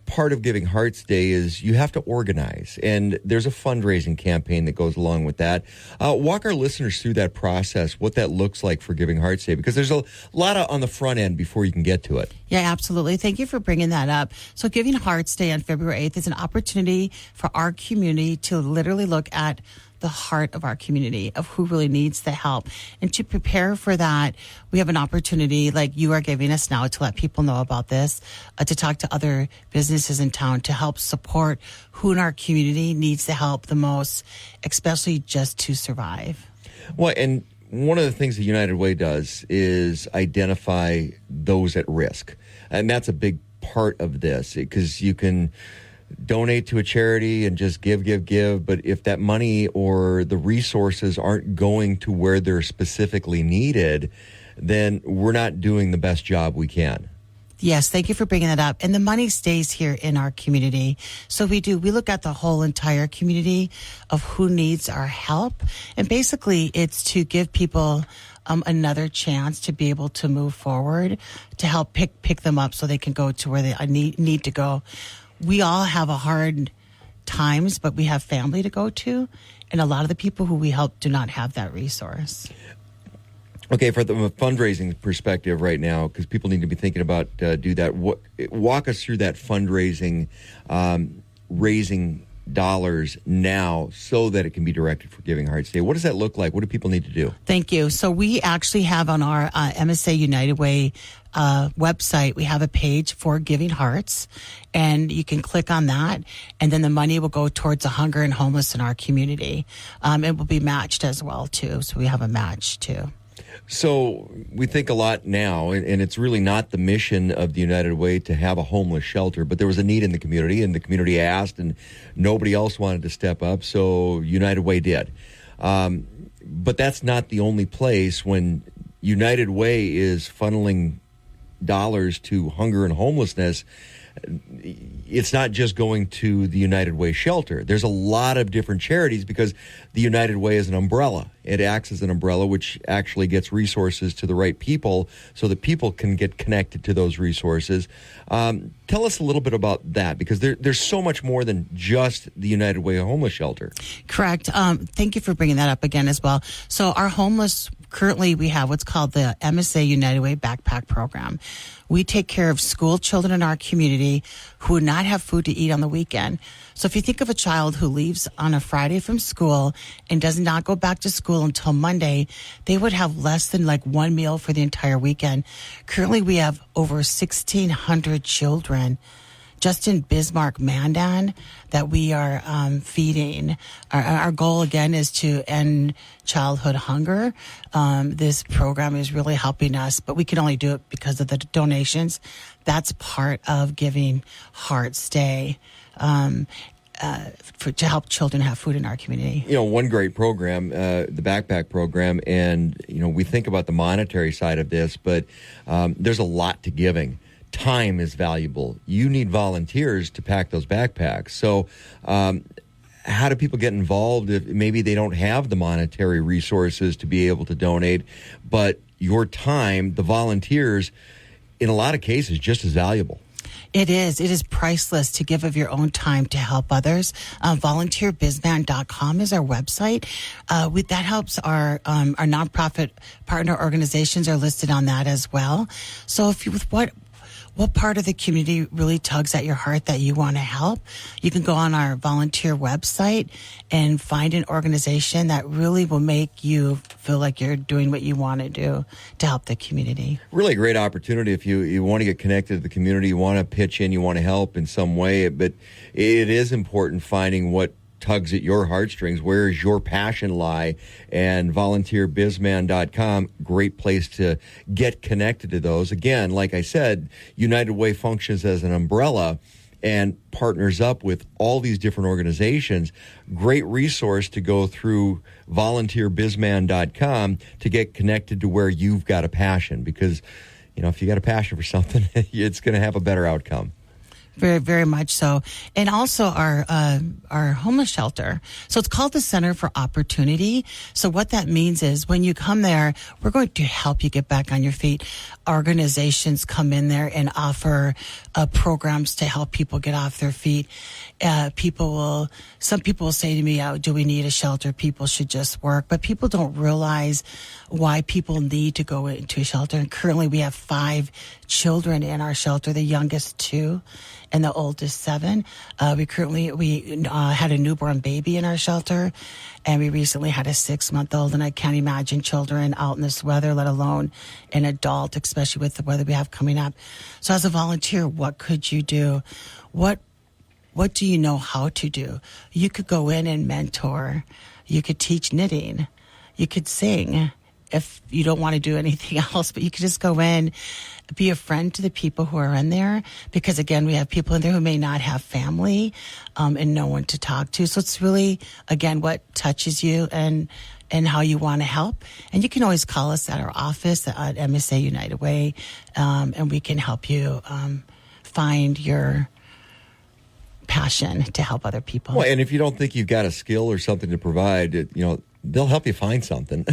part of Giving Hearts Day is you have to organize, and there's a fundraising campaign that goes along with that. Walk our listeners through that process, what that looks like for Giving Hearts Day, because there's a lot on the front end before you can get to it. Yeah, absolutely. Thank you for bringing that up. So Giving Hearts Day on February 8th is an opportunity for our community to literally look at the heart of our community, of who really needs the help. And to prepare for that, we have an opportunity like you are giving us now to let people know about this, to talk to other businesses in town to help support who in our community needs the help the most, especially just to survive. Well, and one of the things the United Way does is identify those at risk. And that's a big part of this, because you can donate to a charity and just give. But if that money or the resources aren't going to where they're specifically needed, then we're not doing the best job we can. Yes, thank you for bringing that up. And the money stays here in our community. So we look at the whole entire community of who needs our help. And basically it's to give people another chance to be able to move forward, to help pick them up so they can go to where they need to go. We all have a hard times, but we have family to go to. And a lot of the people who we help do not have that resource. Okay, from a fundraising perspective right now, because people need to be thinking about do that. Walk us through that fundraising, raising dollars now so that it can be directed for Giving Hearts Day. What does that look like? What do people need to do? Thank you. So we actually have on our MSA United Way website, we have a page for Giving Hearts, and you can click on that, and then the money will go towards the hunger and homeless in our community. It will be matched as well, too. So we have a match, too. So we think a lot now, and it's really not the mission of the United Way to have a homeless shelter, but there was a need in the community, and the community asked, and nobody else wanted to step up, so United Way did. But that's not the only place. When United Way is funneling dollars to hunger and homelessness, it's not just going to the United Way shelter. There's a lot of different charities, because the United Way is an umbrella. It acts as an umbrella, which actually gets resources to the right people so that people can get connected to those resources. Tell us a little bit about that, because there's so much more than just the United Way homeless shelter. Correct. Thank you for bringing that up again as well. So our homeless, currently we have what's called the MSA United Way Backpack Program. We take care of school children in our community who would not have food to eat on the weekend. So if you think of a child who leaves on a Friday from school and does not go back to school until Monday, they would have less than like one meal for the entire weekend. Currently, we have over 1,600 children just in Bismarck, Mandan, that we are feeding. Our goal, again, is to end childhood hunger. This program is really helping us, but we can only do it because of the donations. That's part of Giving Hearts Day, to help children have food in our community. You know, one great program, the Backpack Program, and, we think about the monetary side of this, but there's a lot to giving. Time is valuable. You need volunteers to pack those backpacks. So how do people get involved if maybe they don't have the monetary resources to be able to donate, but your time, the volunteers, in a lot of cases, just as valuable? It is. It is priceless to give of your own time to help others. VolunteerBizman.com is our website. That helps our nonprofit partner organizations are listed on that as well. So if you, with what part of the community really tugs at your heart that you want to help, you can go on our volunteer website and find an organization that really will make you feel like you're doing what you want to do to help the community. Really a great opportunity if you want to get connected to the community, you want to pitch in, you want to help in some way, but it is important finding what tugs at your heartstrings. Where is your passion lie? And volunteerbizman.com, great place to get connected to those. Again, like I said, United Way functions as an umbrella and partners up with all these different organizations. Great resource to go through volunteerbizman.com to get connected to where you've got a passion, because if you got a passion for something, it's going to have a better outcome. Very, very much so. And also our homeless shelter. So it's called the Center for Opportunity. So what that means is when you come there, we're going to help you get back on your feet. Organizations come in there and offer programs to help people get off their feet. Some people will say to me, do we need a shelter? People should just work. But people don't realize why people need to go into a shelter. And currently we have 5 children in our shelter, the youngest 2 and the oldest 7. We had a newborn baby in our shelter, and we recently had a 6-month-old, and I can't imagine children out in this weather, let alone an adult, especially with the weather we have coming up. So as a volunteer, what could you do? What do you know how to do? You could go in and mentor. You could teach knitting. You could sing if you don't want to do anything else, but you could just go in, be a friend to the people who are in there, because again, we have people in there who may not have family and no one to talk to. So it's really, again, what touches you and how you want to help. And you can always call us at our office at MSA United Way, and we can help you find your passion to help other people. Well, and if you don't think you've got a skill or something to provide, they'll help you find something.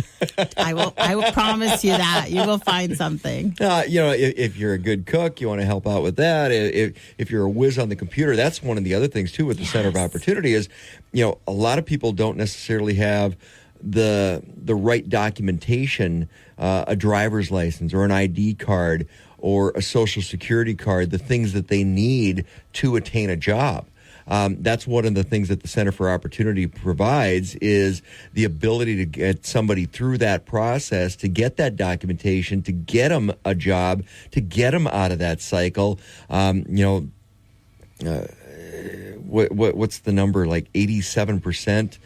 I will promise you that you will find something. If you're a good cook, you want to help out with that. If you're a whiz on the computer, that's one of the other things too with the Center of Opportunity is, a lot of people don't necessarily have the right documentation, a driver's license or an ID card or a social security card, the things that they need to attain a job. That's one of the things that the Center for Opportunity provides is the ability to get somebody through that process, to get that documentation, to get them a job, to get them out of that cycle. What's the number? Like 87%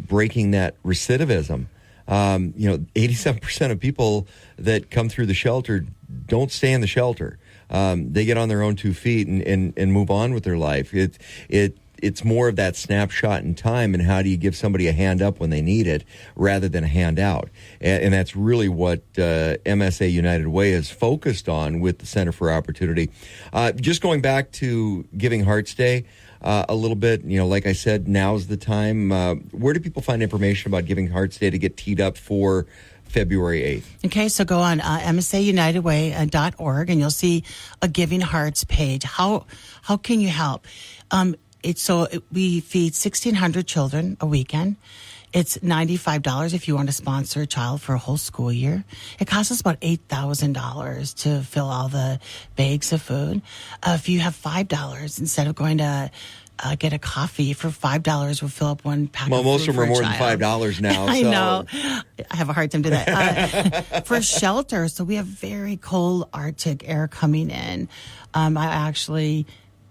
breaking that recidivism. 87% of people that come through the shelter don't stay in the shelter. They get on their own 2 feet and move on with their life. It's more of that snapshot in time, and how do you give somebody a hand up when they need it rather than a hand out. And that's really what MSA United Way is focused on with the Center for Opportunity. Just going back to Giving Hearts Day a little bit, like I said, now's the time. Where do people find information about Giving Hearts Day to get teed up for February 8th? Okay, so go on msaunitedway.org and you'll see a Giving Hearts page. How can you help? We feed 1,600 children a weekend. It's $95 if you want to sponsor a child for a whole school year. It costs us about $8,000 to fill all the bags of food. If you have $5, instead of going to get a coffee for $5, we'll fill up one pack of food. Most of them are more than child. $5 now. I know. I have a hard time doing that. For shelter, so we have very cold Arctic air coming in.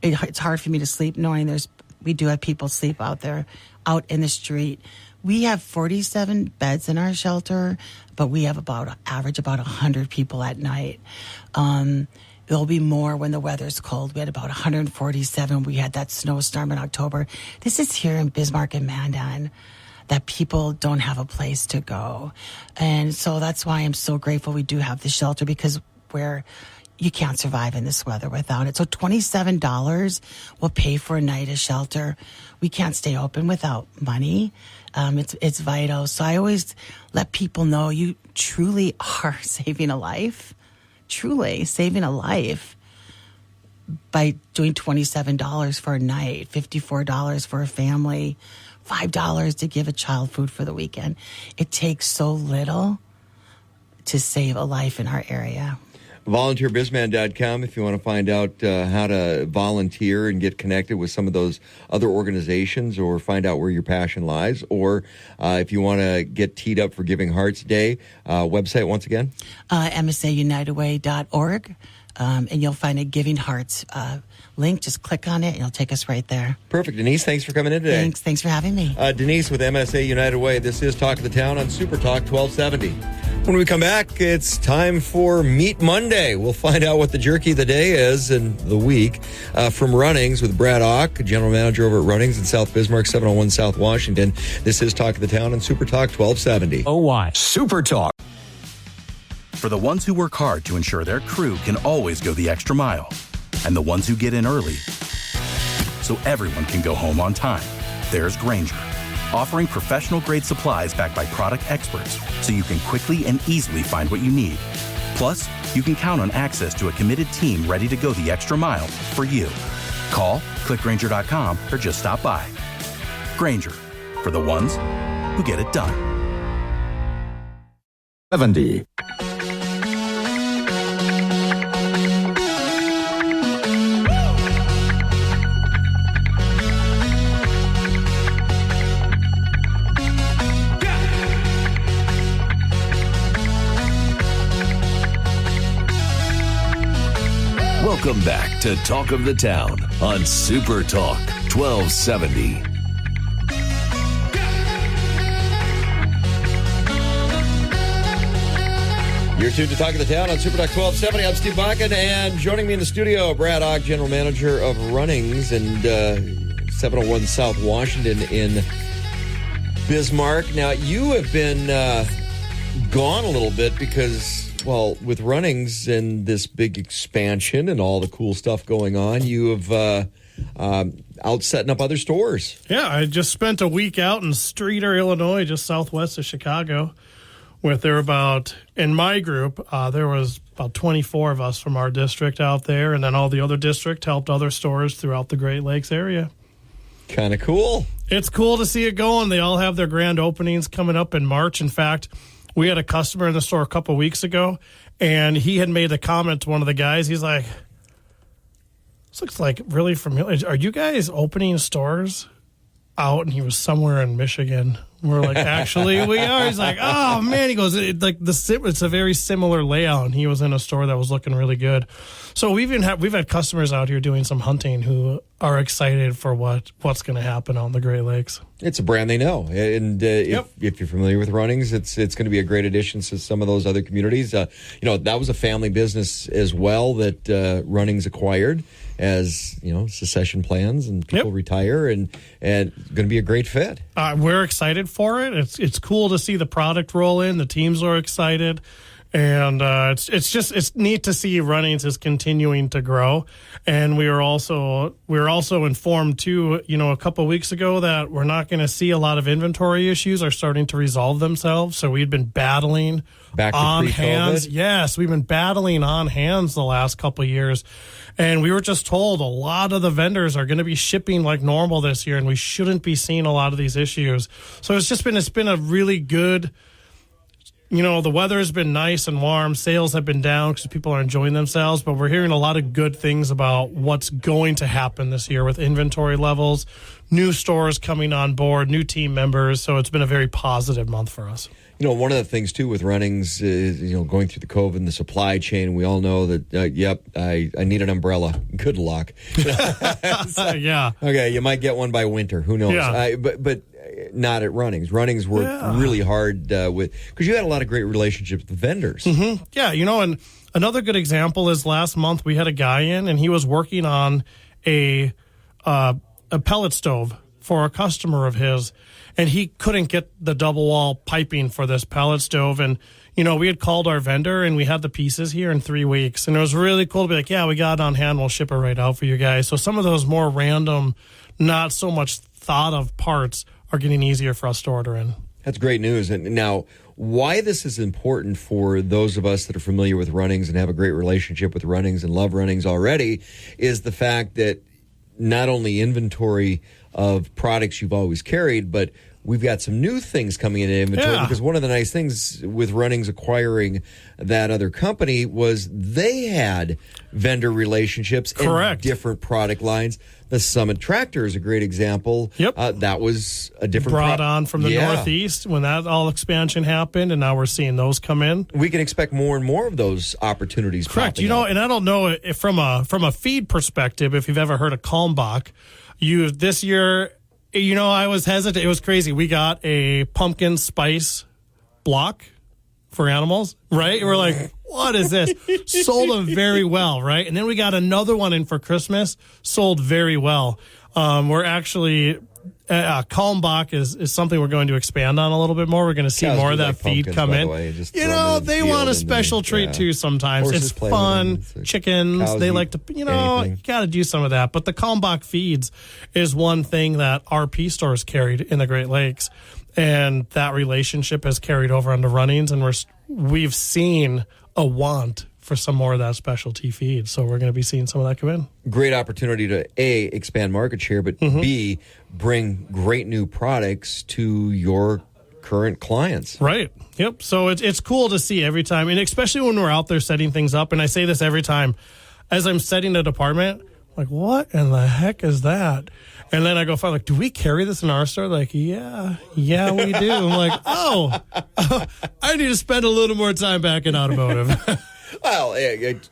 It's hard for me to sleep knowing we do have people sleep out there, out in the street. We have 47 beds in our shelter, but we have average about 100 people at night. There'll be more when the weather's cold. We had about 147. We had that snowstorm in October. This is here in Bismarck and Mandan, that people don't have a place to go. And so that's why I'm so grateful we do have the shelter, because you can't survive in this weather without it. So $27 will pay for a night of shelter. We can't stay open without money. It's vital. So I always let people know you truly are saving a life. Truly saving a life by doing $27 for a night, $54 for a family, $5 to give a child food for the weekend. It takes so little to save a life in our area. VolunteerBizman.com if you want to find out how to volunteer and get connected with some of those other organizations or find out where your passion lies. Or if you want to get teed up for Giving Hearts Day, website once again? MSAUnitedWay.org. And you'll find a Giving Hearts link. Just click on it and it'll take us right there. Perfect. Denise, thanks for coming in today. Thanks for having me. Denise with MSA United Way. This is Talk of the Town on Super Talk 1270. When we come back, it's time for Meat Monday. We'll find out what the jerky of the day is and the week from Runnings with Brad Ock, General Manager over at Runnings in South Bismarck, 701 South Washington. This is Talk of the Town on Super Talk 1270. Oh, why? Super Talk. For the ones who work hard to ensure their crew can always go the extra mile, and the ones who get in early so everyone can go home on time, there's Grainger, offering professional-grade supplies backed by product experts so you can quickly and easily find what you need. Plus, you can count on access to a committed team ready to go the extra mile for you. Call, click Grainger.com, or just stop by. Grainger, for the ones who get it done. 70. Welcome back to Talk of the Town on Super Talk 1270. You're tuned to Talk of the Town on Super Talk 1270. I'm Steve Bakken, and joining me in the studio, Brad Ock, General Manager of Runnings and 701 South Washington in Bismarck. Now, you have been gone a little bit because, well, with Runnings and this big expansion and all the cool stuff going on, you have out setting up other stores. Yeah, I just spent a week out in Streator, Illinois, just southwest of Chicago. In my group, there was about 24 of us from our district out there, and then all the other districts helped other stores throughout the Great Lakes area. Kind of cool. It's cool to see it going. They all have their grand openings coming up in March. In fact, we had a customer in the store a couple weeks ago, and he had made a comment to one of the guys. He's like, "This looks like really familiar. Are you guys opening stores out?" And he was somewhere in Michigan. We're like, "Actually, we are." He's like, "Oh man," he goes, "It's a very similar layout." And he was in a store that was looking really good. So we've had customers out here doing some hunting who are excited for what's going to happen on the Great Lakes. It's a brand they know, and if you're familiar with Runnings, it's going to be a great addition to some of those other communities. That was a family business as well that Runnings acquired as succession plans and people retire, and going to be a great fit. We're excited for it. It's cool to see the product roll in. The teams are excited. And it's neat to see Runnings is continuing to grow. And we were also informed too, a couple of weeks ago that we're not going to see a lot of inventory issues are starting to resolve themselves. So we'd been battling back to on pre-COVID. hands. Yes, we've been battling on hands the last couple of years. And we were just told a lot of the vendors are going to be shipping like normal this year, and we shouldn't be seeing a lot of these issues. So it's been a really good. The weather has been nice and warm. Sales have been down because people are enjoying themselves, but we're hearing a lot of good things about what's going to happen this year with inventory levels, new stores coming on board, new team members. So it's been a very positive month for us. One of the things, too, with Runnings is, going through the COVID and the supply chain, we all know that, I need an umbrella. Good luck. Yeah. Okay, you might get one by winter. Who knows? Yeah. But not at Runnings. Runnings worked really hard because you had a lot of great relationships with vendors. Mm-hmm. Yeah, and another good example is last month we had a guy in, and he was working on a pellet stove for a customer of his, and he couldn't get the double wall piping for this pellet stove. And, we had called our vendor and we had the pieces here in 3 weeks. And it was really cool to be like, yeah, we got it on hand. We'll ship it right out for you guys. So some of those more random, not so much thought of parts are getting easier for us to order in. That's great news. And now, why this is important for those of us that are familiar with Runnings and have a great relationship with Runnings and love Runnings already is the fact that not only inventory of products you've always carried, but we've got some new things coming into inventory because one of the nice things with Runnings acquiring that other company was they had vendor relationships and different product lines. The Summit Tractor is a great example. Yep. That was a different brought on from the Northeast when that all expansion happened, and now we're seeing those come in. We can expect more and more of those opportunities. Correct. And I don't know if from a feed perspective, if you've ever heard of Kalmbach, this year, I was hesitant. It was crazy. We got a pumpkin spice block for animals, right? We're like, what is this? Sold them very well, right? And then we got another one in for Christmas, sold very well. We're actually, Kalmbach is something we're going to expand on a little bit more. We're going to see more of that feed come in. They want a special treat too sometimes. Horses it's fun. Chickens, they like to, you got to do some of that. But the Kalmbach feeds is one thing that RP stores carried in the Great Lakes. And that relationship has carried over onto Runnings, and we've seen a want for some more of that specialty feed. So we're going to be seeing some of that come in. Great opportunity to A, expand market share, but B, bring great new products to your current clients. Right. Yep. So it's cool to see every time, and especially when we're out there setting things up. And I say this every time as I'm setting a department, like, what in the heck is that? And then I go find, like, do we carry this in our store? Like, yeah, we do. I'm like, I need to spend a little more time back in automotive. Well,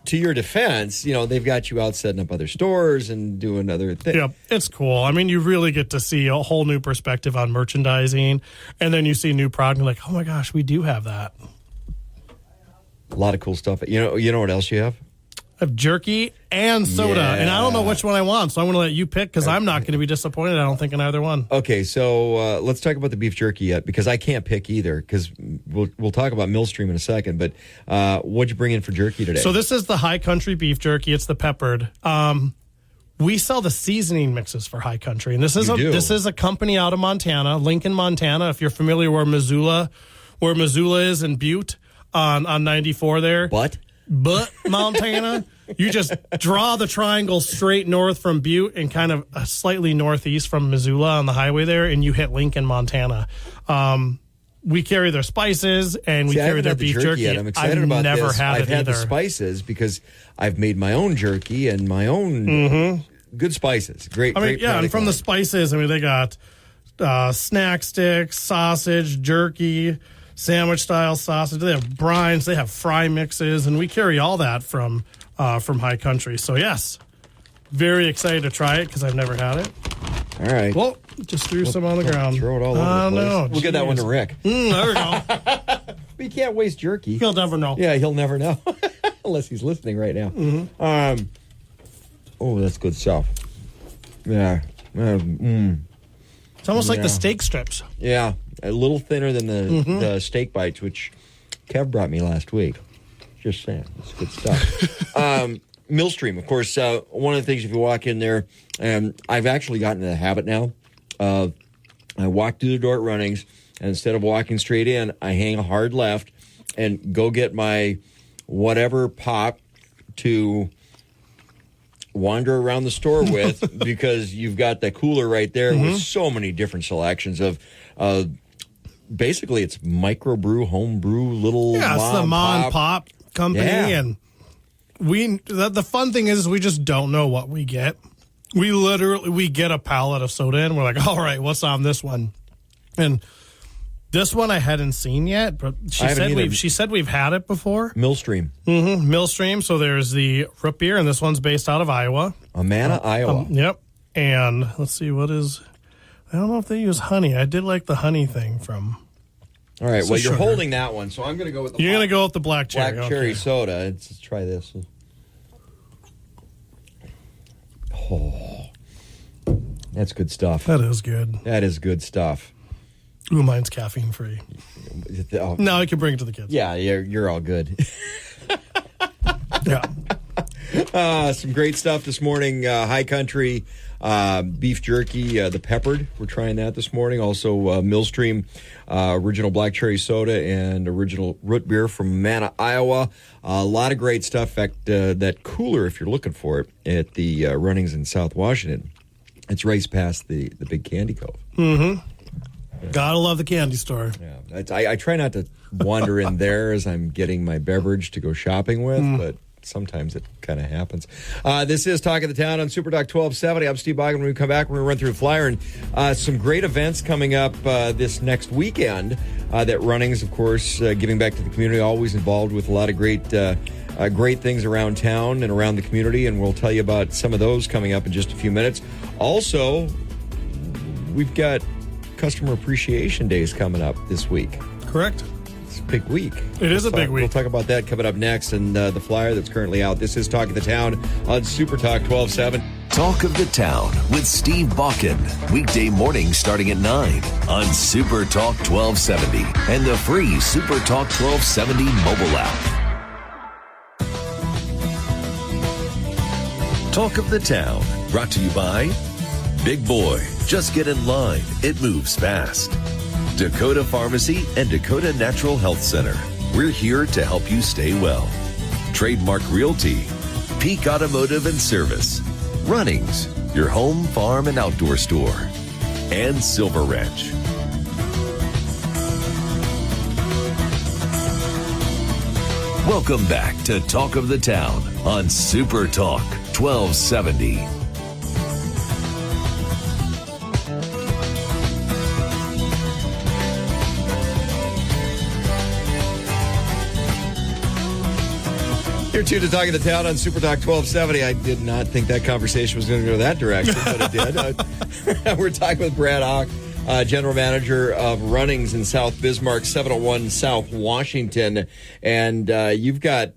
to your defense, they've got you out setting up other stores and doing other things. Yeah, it's cool. I mean, you really get to see a whole new perspective on merchandising, and then you see new product, and you're like, oh my gosh, we do have that. A lot of cool stuff. You know what else you have? I have jerky and soda, and I don't know which one I want, so I'm going to let you pick because I'm not going to be disappointed, I don't think, in either one. Okay, so let's talk about the beef jerky yet, because I can't pick either, because we'll talk about Millstream in a second, but what'd you bring in for jerky today? So this is the High Country beef jerky. It's the peppered. We sell the seasoning mixes for High Country, and this is a company out of Montana, Lincoln, Montana, if you're familiar where Missoula is in Butte on 94 there. But Montana, you just draw the triangle straight north from Butte and kind of slightly northeast from Missoula on the highway there, and you hit Lincoln, Montana. We carry their spices, and we carry their beef jerky. Yet. I'm excited about this. I've had the spices because I've made my own jerky and my own good spices. Great. And from the spices, they got snack sticks, sausage, jerky, sandwich-style sausage. They have brines. They have fry mixes, and we carry all that from High Country. So, yes, very excited to try it because I've never had it. All right. Well, just threw some on the ground. Throw it all over the place. No, we'll get that one to Rick. There we go. But you can't waste jerky. He'll never know. Yeah, he'll never know. Unless he's listening right now. That's good stuff. Yeah. It's almost like the steak strips. Yeah. A little thinner than the steak bites, which Kev brought me last week. Just saying. It's good stuff. Millstream, of course, one of the things if you walk in there, I've actually gotten in the habit now of I walk through the door at Runnings, and instead of walking straight in, I hang a hard left and go get my whatever pop to wander around the store with because you've got the cooler right there with so many different selections of basically it's microbrew, home brew, little it's the mom and pop company, and the fun thing is we just don't know what we get. We get a pallet of soda and we're like, all right, what's on this one? And this one I hadn't seen yet, but she said we've had it before. Millstream. Millstream. So there's the root beer, and this one's based out of Iowa. Amana, Iowa. Yep. And let's see, I don't know if they use honey. I did like the honey thing from. All right. Well, you're holding that one, so I'm going to go with the. You're going to go with the black cherry. Black cherry soda. Let's try this. Oh, that's good stuff. That is good. That is good stuff. Ooh, mine's caffeine free. Oh. No, I can bring it to the kids. Yeah, you're all good. Yeah. Some great stuff this morning. High Country beef jerky, the peppered. We're trying that this morning. Also, Millstream original black cherry soda and original root beer from Manna, Iowa. A lot of great stuff. In fact, that cooler, if you're looking for it, at the Runnings in South Washington, it's raced past the big candy cove. Mm-hmm. Yeah. Gotta love the candy store. Yeah, I try not to wander in there as I'm getting my beverage to go shopping with, but sometimes it kind of happens. This is Talk of the Town on Super Talk 1270. I'm Steve Bogan. When we come back, we're going to run through a flyer and some great events coming up this next weekend. That Runnings, of course, giving back to the community, always involved with a lot of great things around town and around the community, and we'll tell you about some of those coming up in just a few minutes. Also, we've got Customer Appreciation Days coming up this week. Correct. It's a big week. It is a big week. We'll talk about that coming up next, and the flyer that's currently out. This is Talk of the Town on Super Talk 1270. Talk of the Town with Steve Bakken. Weekday mornings starting at 9 on Super Talk 1270 and the free Super Talk 1270 mobile app. Talk of the Town, brought to you by Big Boy. Just get in line. It moves fast. Dakota Pharmacy and Dakota Natural Health Center. We're here to help you stay well. Trademark Realty. Peak Automotive and Service. Runnings, your home, farm, and outdoor store. And Silver Ranch. Welcome back to Talk of the Town on Super Talk 1270. You're tuned to Talk of the Town on Super Talk 1270. I did not think that conversation was going to go that direction, but it did. We're talking with Brad Hawk, General Manager of Runnings in South Bismarck, 701 South Washington. And you've got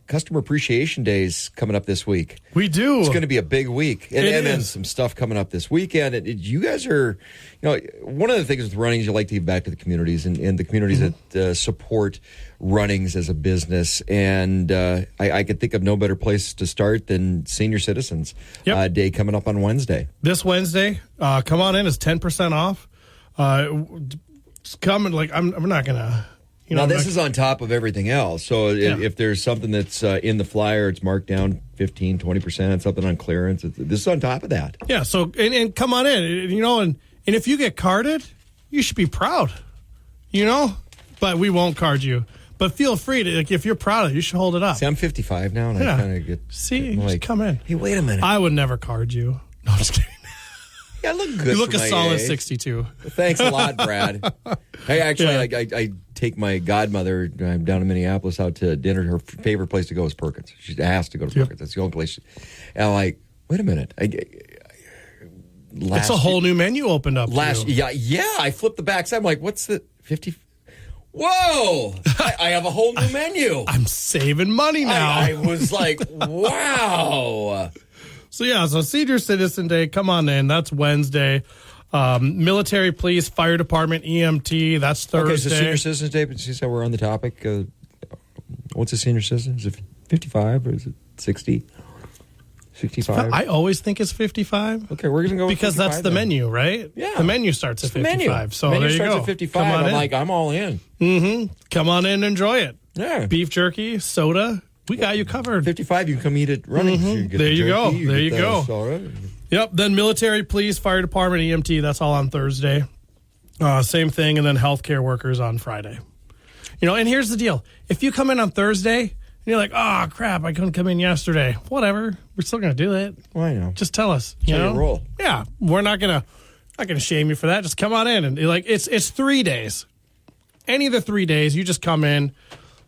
Customer Appreciation Days coming up this week. We do. It's going to be a big week. And then some stuff coming up this weekend. You guys are, one of the things with Runnings, you like to give back to the communities and the communities that support Runnings as a business. And I could think of no better place to start than Senior Citizens Day coming up on Wednesday. This Wednesday, come on in. It's 10% off. It's coming. I'm not going to... Now, this is on top of everything else. So if there's something that's in the flyer, it's marked down 15, 20%, something on clearance. This is on top of that. Yeah, so, and come on in, and if you get carded, you should be proud, but we won't card you. But feel free to, if you're proud of it, you should hold it up. See, I'm 55 now, and I kind of get... See, just come in. Hey, wait a minute. I would never card you. No, I'm just kidding. Yeah, I look good. You look for a my solid age. 62. Thanks a lot, Brad. Hey, actually, I take my godmother down in Minneapolis out to dinner. Her favorite place to go is Perkins. She has to go to Perkins. That's the only place. And I'm like, wait a minute. It's a whole new menu opened up. Yeah. I flipped the backside. I'm like, what's the 50? Whoa! I have a whole new menu. I'm saving money now. I was like, wow. So Senior Citizen Day, come on in. That's Wednesday. Military, police, fire department, EMT, that's Thursday. Okay, so Senior Citizens Day, but since we're on the topic, what's a senior citizen? Is it 55 or is it 60? 65? I always think it's 55. Okay, we're going to go with because that's the menu, right? Yeah. The menu starts at 55. So menu there you starts go. at 55. I'm like, I'm all in. Mm-hmm. Come on in and enjoy it. Yeah. Beef jerky, soda. We got you covered. 55, you can come eat at Runnings. Mm-hmm. There you go. There you go. Yep. Then military, police, fire department, EMT, that's all on Thursday. Same thing. And then healthcare workers on Friday. And here's the deal. If you come in on Thursday and you're like, oh, crap, I couldn't come in yesterday. Whatever. We're still going to do it. Well, I know. Just tell us. Tell your roll. Yeah. We're not going to shame you for that. Just come on in. And it's 3 days. Any of the 3 days, you just come in.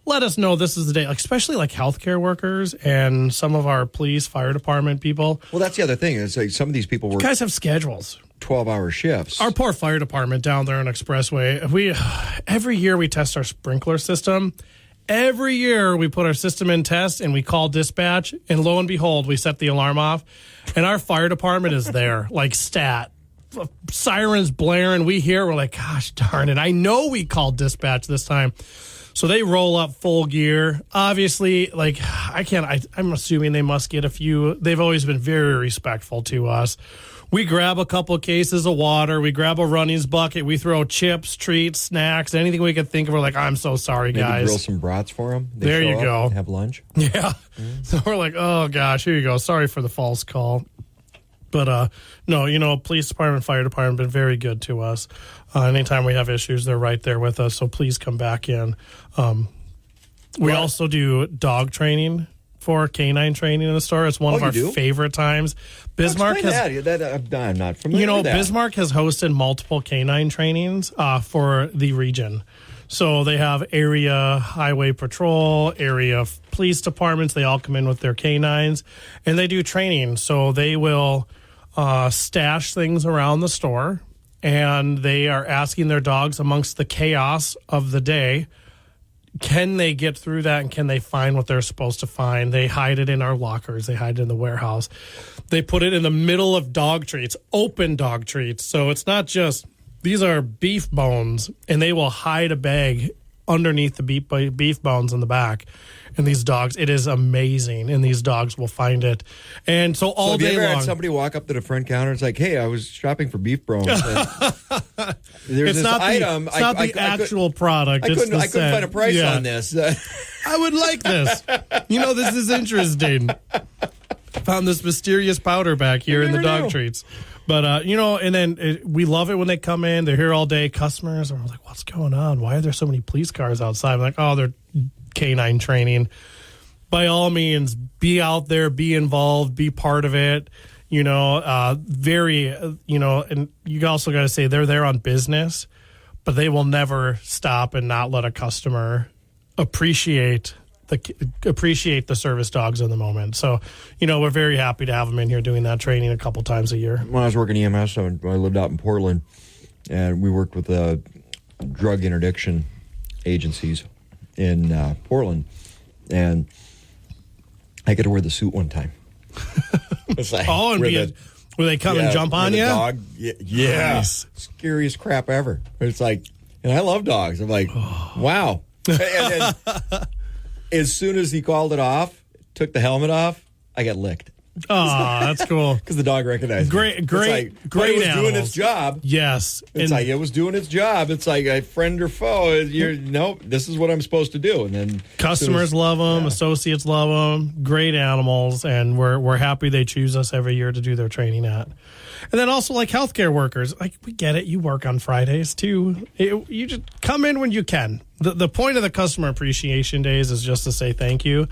Let us know this is the day, especially healthcare workers and some of our police, fire department people. Well, that's the other thing. Is some of these people work. You guys have schedules. 12-hour shifts. Our poor fire department down there on Expressway. Every year we test our sprinkler system. Every year we put our system in test and we call dispatch, and lo and behold, we set the alarm off, and our fire department is there, stat. sirens blaring. We hear, we're like, gosh darn it. I know we called dispatch this time. So they roll up full gear. Obviously, like, I'm assuming they must get a few. They've always been very respectful to us. We grab a couple cases of water. We grab a Runnings bucket. We throw chips, treats, snacks, anything we could think of. We're like, I'm so sorry, Maybe guys. grill some brats for them. There you go. Have lunch. Yeah. So we're like, oh, gosh, here you go. Sorry for the false call. But, no, police department, fire department been very good to us. Anytime we have issues, they're right there with us. So please come back in. We also do dog training for canine training in the store. It's one of our favorite times. Bismarck I'm not familiar with that. Bismarck has hosted multiple canine trainings for the region. So they have area highway patrol, area police departments. They all come in with their canines, and they do training. So they will stash things around the store, and they are asking their dogs amongst the chaos of the day, can they get through that and can they find what they're supposed to find? They hide it in our lockers. They hide it in the warehouse. They put it in the middle of dog treats, open dog treats. So it's not just, these are beef bones, and they will hide a bag underneath the beef bones in the back. And these dogs, it is amazing, and these dogs will find it. And so all day long. Have you ever had somebody walk up to the front counter and it's like, hey, I was shopping for beef bones. It's not the actual product. I couldn't find a price on this. I would like this. This is interesting. Found this mysterious powder back here in the dog treats. But, and then we love it when they come in. They're here all day. Customers are like, what's going on? Why are there so many police cars outside? I'm like, oh, they're canine training. By all means, be out there, be involved, be part of it. And you also got to say they're there on business, but they will never stop and not let a customer appreciate the service dogs in the moment. So, we're very happy to have them in here doing that training a couple times a year. When I was working EMS, I lived out in Portland, and we worked with drug interdiction agencies in Portland, and I get to wear the suit one time. It's like, will they come and jump on you? Dog, yeah. Nice. Scariest crap ever. It's like, and I love dogs. I'm like, wow. And then, as soon as he called it off, took the helmet off, I got licked. Oh, that's cool. Because the dog recognized me. Great it was animals. doing its job. Yes. It was doing its job. It's like a friend or foe. Nope, this is what I'm supposed to do. And then customers love them, associates love them. Great animals, and we're happy they choose us every year to do their training at. And then also like healthcare workers, like we get it. You work on Fridays too. You just come in when you can. The point of the customer appreciation days is just to say thank you.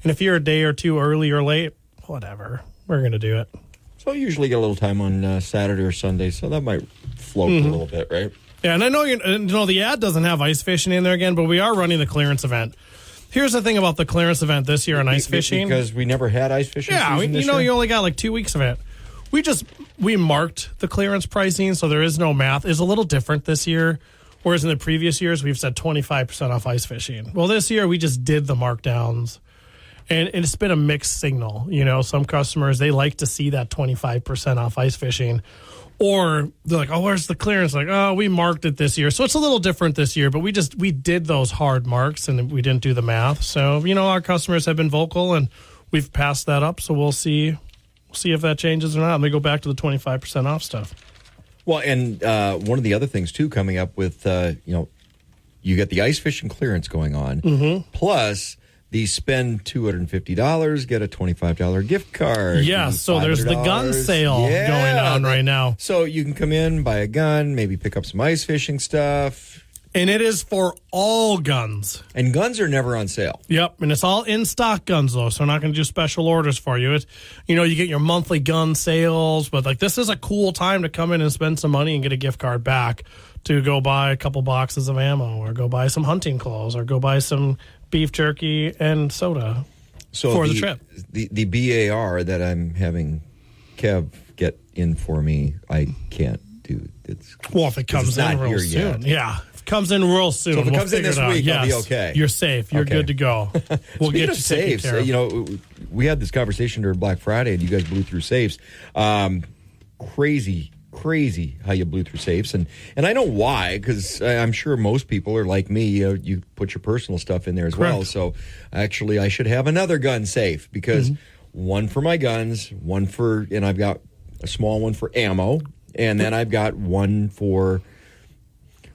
And if you're a day or two early or late, whatever, we're going to do it. So I usually get a little time on Saturday or Sunday, so that might float a little bit, right? Yeah, and I know the ad doesn't have ice fishing in there again, but we are running the clearance event. Here's the thing about the clearance event this year on ice fishing. Because we never had ice fishing season this year? You only got like 2 weeks of it. We marked the clearance pricing, so there is no math. It's a little different this year, whereas in the previous years, we've said 25% off ice fishing. Well, this year, we just did the markdowns. And it's been a mixed signal. Some customers, they like to see that 25% off ice fishing. Or they're like, oh, where's the clearance? Like, oh, we marked it this year. So it's a little different this year. But we did those hard marks, and we didn't do the math. So, our customers have been vocal, and we've passed that up. So we'll see if that changes or not. And we go back to the 25% off stuff. Well, and one of the other things, too, coming up with, you get the ice fishing clearance going on. Mm-hmm. Plus, the spend $250, get a $25 gift card. Yeah, so there's the gun sale going on right now. So you can come in, buy a gun, maybe pick up some ice fishing stuff. And it is for all guns. And guns are never on sale. Yep, and it's all in-stock guns, though, so we're not going to do special orders for you. It's, you get your monthly gun sales, but this is a cool time to come in and spend some money and get a gift card back to go buy a couple boxes of ammo or go buy some hunting clothes or go buy some beef jerky and soda for the trip. The BAR that I'm having Kev get in for me, I can't do. If it comes in real soon. Yeah. If it comes in real soon. So if it comes in this week, yes, I'll be okay. You're safe. You're good to go. We'll get you safes. We had this conversation during Black Friday, and you guys blew through safes. Crazy crazy how you blew through safes, and I know why, because I'm sure most people are like me. You put your personal stuff in there as well. So actually, I should have another gun safe because one for my guns, and I've got a small one for ammo, and then I've got one for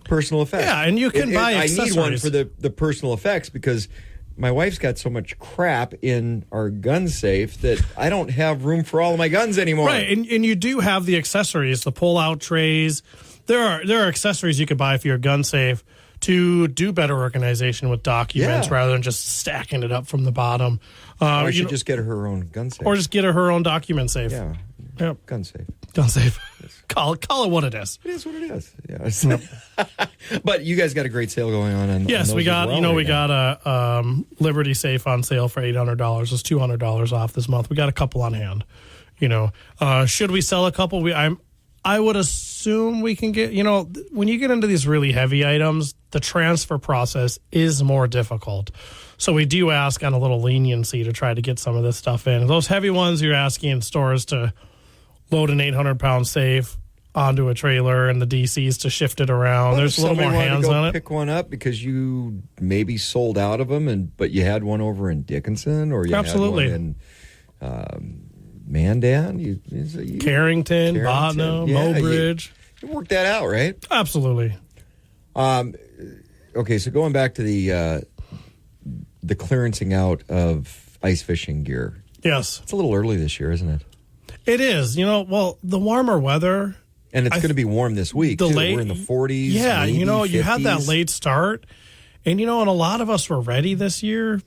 personal effects. Yeah, and you can buy accessories. I need one for the personal effects because my wife's got so much crap in our gun safe that I don't have room for all of my guns anymore. Right, and you do have the accessories, the pull-out trays. There are accessories you could buy for your gun safe to do better organization with documents rather than just stacking it up from the bottom. I should just get her own gun safe. Or just get her own document safe. Yeah. Yep. Gun safe. Gun safe. Call it what it is. It is what it is. Yeah. But you guys got a great sale going on. Yes, we got we got a Liberty safe on sale for $800. It's $200 off this month. We got a couple on hand. Should we sell a couple? I would assume we can get. When you get into these really heavy items, the transfer process is more difficult. So we do ask on a little leniency to try to get some of this stuff in. Those heavy ones, you're asking stores to load an 800-pound safe onto a trailer and the DCs to shift it around. There's a little more hands on it. Pick one up because you maybe sold out of them, but you had one over in Dickinson or you had one in Mandan, Carrington, Botno, Mobridge. You worked that out, right? Absolutely. Okay, so going back to the clearancing out of ice fishing gear. Yes. It's a little early this year, isn't it? It is. The warmer weather. And it's going to be warm this week, too. We're in the 40s. Yeah, maybe 50s. You had that late start. And, and a lot of us were ready this year.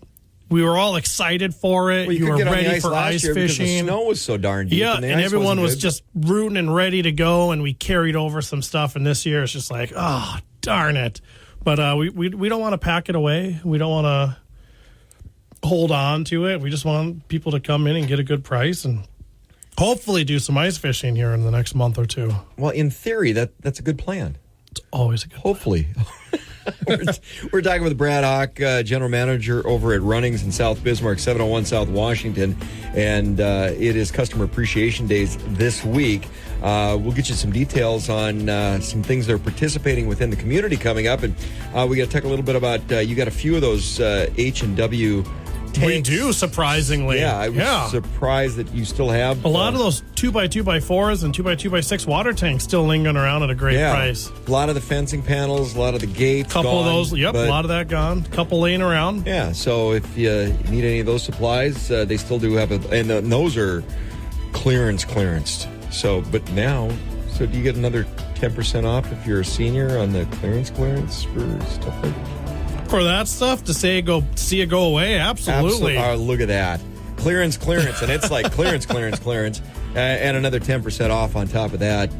We were all excited for it. Well, you were ready for ice fishing. Because the snow was so darn deep. Yeah, and everyone was just rooting and ready to go, and we carried over some stuff. And this year it's just like, oh, darn it. But we don't want to pack it away. We don't want to hold on to it. We just want people to come in and get a good price and hopefully do some ice fishing here in the next month or two. Well, in theory, that's a good plan. It's always a good Hopefully. We're talking with Brad Hawk, General Manager over at Runnings in South Bismarck, 701 South Washington. And it is Customer Appreciation Days this week. We'll get you some details on some things that are participating within the community coming up. And we got to talk a little bit about, you got a few of those H&W tanks. We do, surprisingly. Yeah, I was surprised that you still have a lot of those 2x2x4s and 2x2x6 water tanks still lingering around at a great price. A lot of the fencing panels, a lot of the gates. Couple of those, a lot of that gone. Couple laying around. Yeah, so if you need any of those supplies, they still do have and those are clearanced. So, but now, do you get another 10% off if you're a senior on the clearance for stuff like that? For that stuff to see it go away, absolutely. Look at that. Clearance, and it's like clearance. And another 10% off on top of that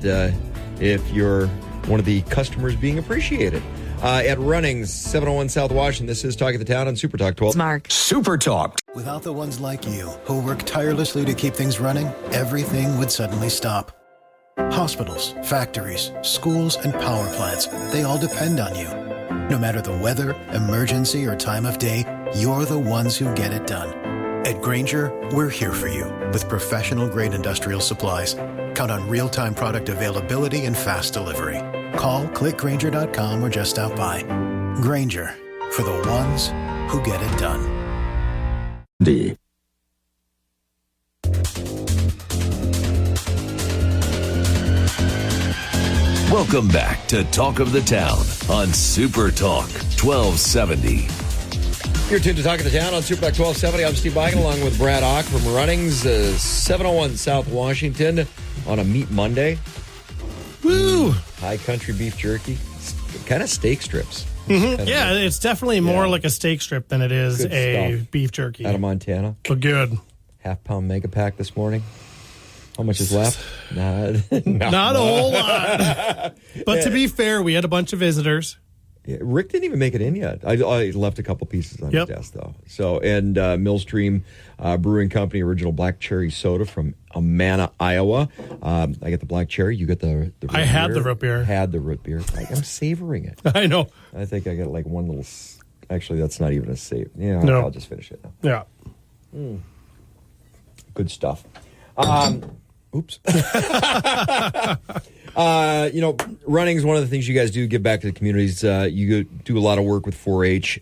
if you're one of the customers being appreciated. At Runnings, 701 South Washington, this is Talk of the Town on Super Talk 12. Mark. Super Talk. Without the ones like you, who work tirelessly to keep things running, everything would suddenly stop. Hospitals, factories, schools, and power plants, they all depend on you. No matter the weather, emergency, or time of day, you're the ones who get it done. At Grainger, we're here for you with professional-grade industrial supplies. Count on real-time product availability and fast delivery. Call, clickgrainger.com, or just stop by. Grainger, for the ones who get it done. D. Welcome back to Talk of the Town on Super Talk 1270. You're tuned to Talk of the Town on Super Talk 1270. I'm Steve Biden along with Brad Hawk from Runnings, 701 South Washington on a Meat Monday. Woo! High country beef jerky, kind of steak strips. Mm-hmm. Yeah, it's definitely more like a steak strip than it is beef jerky. Out of Montana. But good. Half-pound mega pack this morning. How much is left? Not a whole lot. But to be fair, we had a bunch of visitors. Yeah, Rick didn't even make it in yet. I left a couple pieces on his desk, though. So, and Millstream Brewing Company original black cherry soda from Amana, Iowa. I get the black cherry. You get the root beer. I had the root beer. Had the root beer. I'm savoring it. I know. I think I got like one little. Actually, that's not even a save. Yeah, no. I'll just finish it now. Yeah. Good stuff. Oops. Running is one of the things you guys do, give back to the communities. You do a lot of work with 4-H.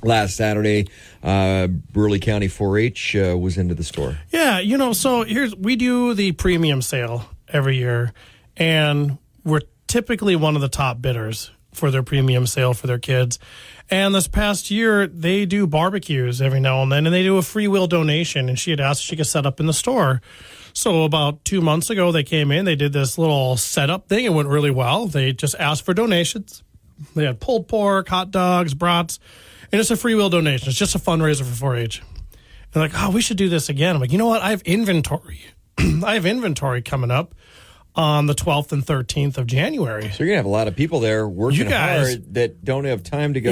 Last Saturday, Burley County 4-H was into the store. Yeah, so we do the premium sale every year, and we're typically one of the top bidders for their premium sale for their kids. And this past year, they do barbecues every now and then, and they do a free will donation. And she had asked if she could set up in the store. So about 2 months ago, they came in. They did this little setup thing. It went really well. They just asked for donations. They had pulled pork, hot dogs, brats, and it's a free will donation. It's just a fundraiser for 4-H. And like, oh, we should do this again. I'm like, you know what? I have inventory. I have inventory coming up on the 12th and 13th of January. So you're going to have a lot of people there working hard that don't have time to go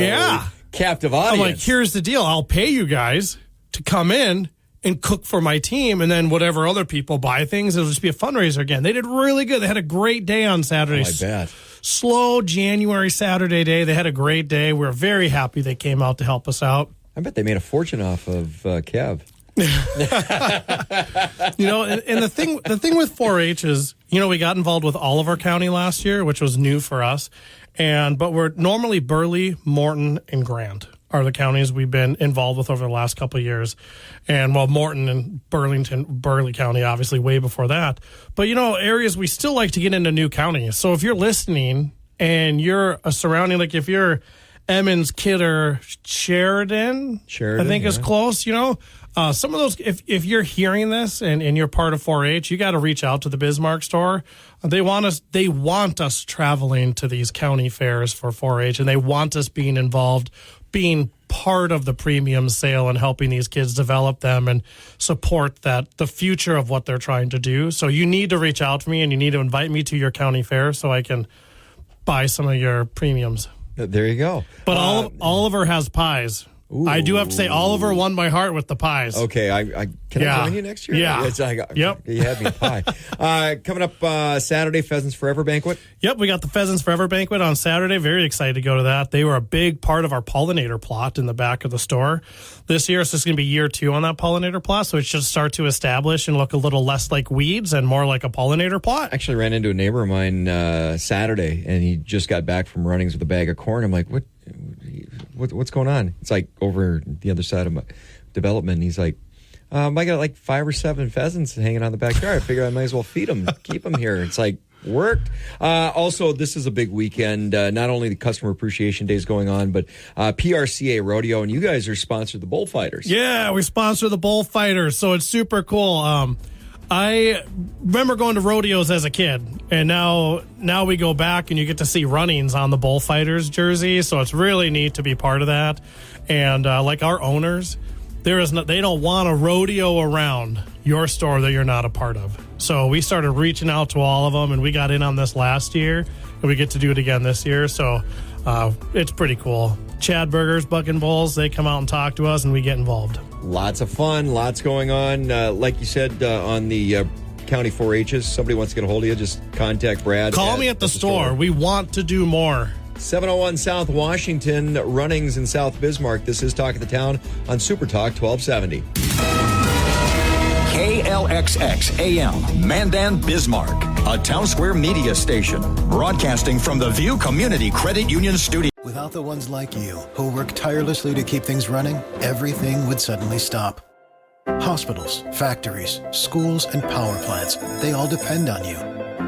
captive audience. I'm like, here's the deal. I'll pay you guys to come in and cook for my team, and then whatever other people buy things, it'll just be a fundraiser again. They did really good. They had a great day on Saturday. Oh, I bet. Slow January Saturday day. They had a great day. We're very happy they came out to help us out. I bet they made a fortune off of Kev. And the thing with 4-H is, we got involved with Oliver County last year, which was new for us. But we're normally Burley, Morton, and Grant are the counties we've been involved with over the last couple of years. And Morton and Burley County, obviously way before that. But, areas we still like to get into new counties. So if you're listening and you're a surrounding, like if you're Emmons, Kidder, Sheridan, I think is close, some of those, if you're hearing this and you're part of 4-H, you got to reach out to the Bismarck store. They want us traveling to these county fairs for 4-H, and they want us being involved, being part of the premium sale and helping these kids develop them and support the future of what they're trying to do. So you need to reach out to me, and you need to invite me to your county fair so I can buy some of your premiums. There you go. But Oliver has pies. Ooh. I do have to say, Oliver won my heart with the pies. Okay, can I join you next year? Yeah. Yep. You had me at pie. Coming up Saturday, Pheasants Forever Banquet. Yep, we got the Pheasants Forever Banquet on Saturday. Very excited to go to that. They were a big part of our pollinator plot in the back of the store. This year, it's just going to be year 2 on that pollinator plot, so it should start to establish and look a little less like weeds and more like a pollinator plot. I actually ran into a neighbor of mine Saturday, and he just got back from runnings with a bag of corn. I'm like, what's going on? It's like over the other side of my development. He's like, I got like 5 or 7 pheasants hanging on the backyard. I figured I might as well feed them, keep them here. It's like, worked. Also, this is a big weekend. Not only the Customer Appreciation Day is going on, but PRCA Rodeo, and you guys are sponsored the Bullfighters. Yeah, we sponsor the Bullfighters, so it's super cool. I remember going to rodeos as a kid, and now we go back and you get to see runnings on the Bullfighters jersey, so it's really neat to be part of that. And like our owners, they don't want a rodeo around your store that you're not a part of. So we started reaching out to all of them, and we got in on this last year, and we get to do it again this year. So it's pretty cool. Chad Burgers, Bucking Bulls, they come out and talk to us, and we get involved. Lots of fun, lots going on. Like you said, on the County 4-H's, somebody wants to get a hold of you, just contact Brad. Call me at the store. We want to do more. 701 South Washington, runnings in South Bismarck. This is Talk of the Town on Super Talk 1270. KLXX AM, Mandan, Bismarck, a Town Square media station, broadcasting from the View Community Credit Union Studio. Without the ones like you, who work tirelessly to keep things running, everything would suddenly stop. Hospitals, factories, schools, and power plants, they all depend on you.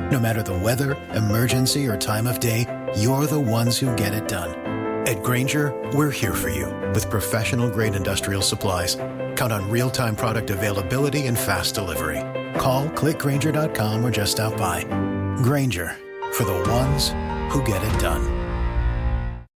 No matter the weather, emergency, or time of day, you're the ones who get it done. At Grainger, we're here for you with professional-grade industrial supplies. Count on real-time product availability and fast delivery. Call, click Grainger.com, or just stop by. Grainger, for the ones who get it done.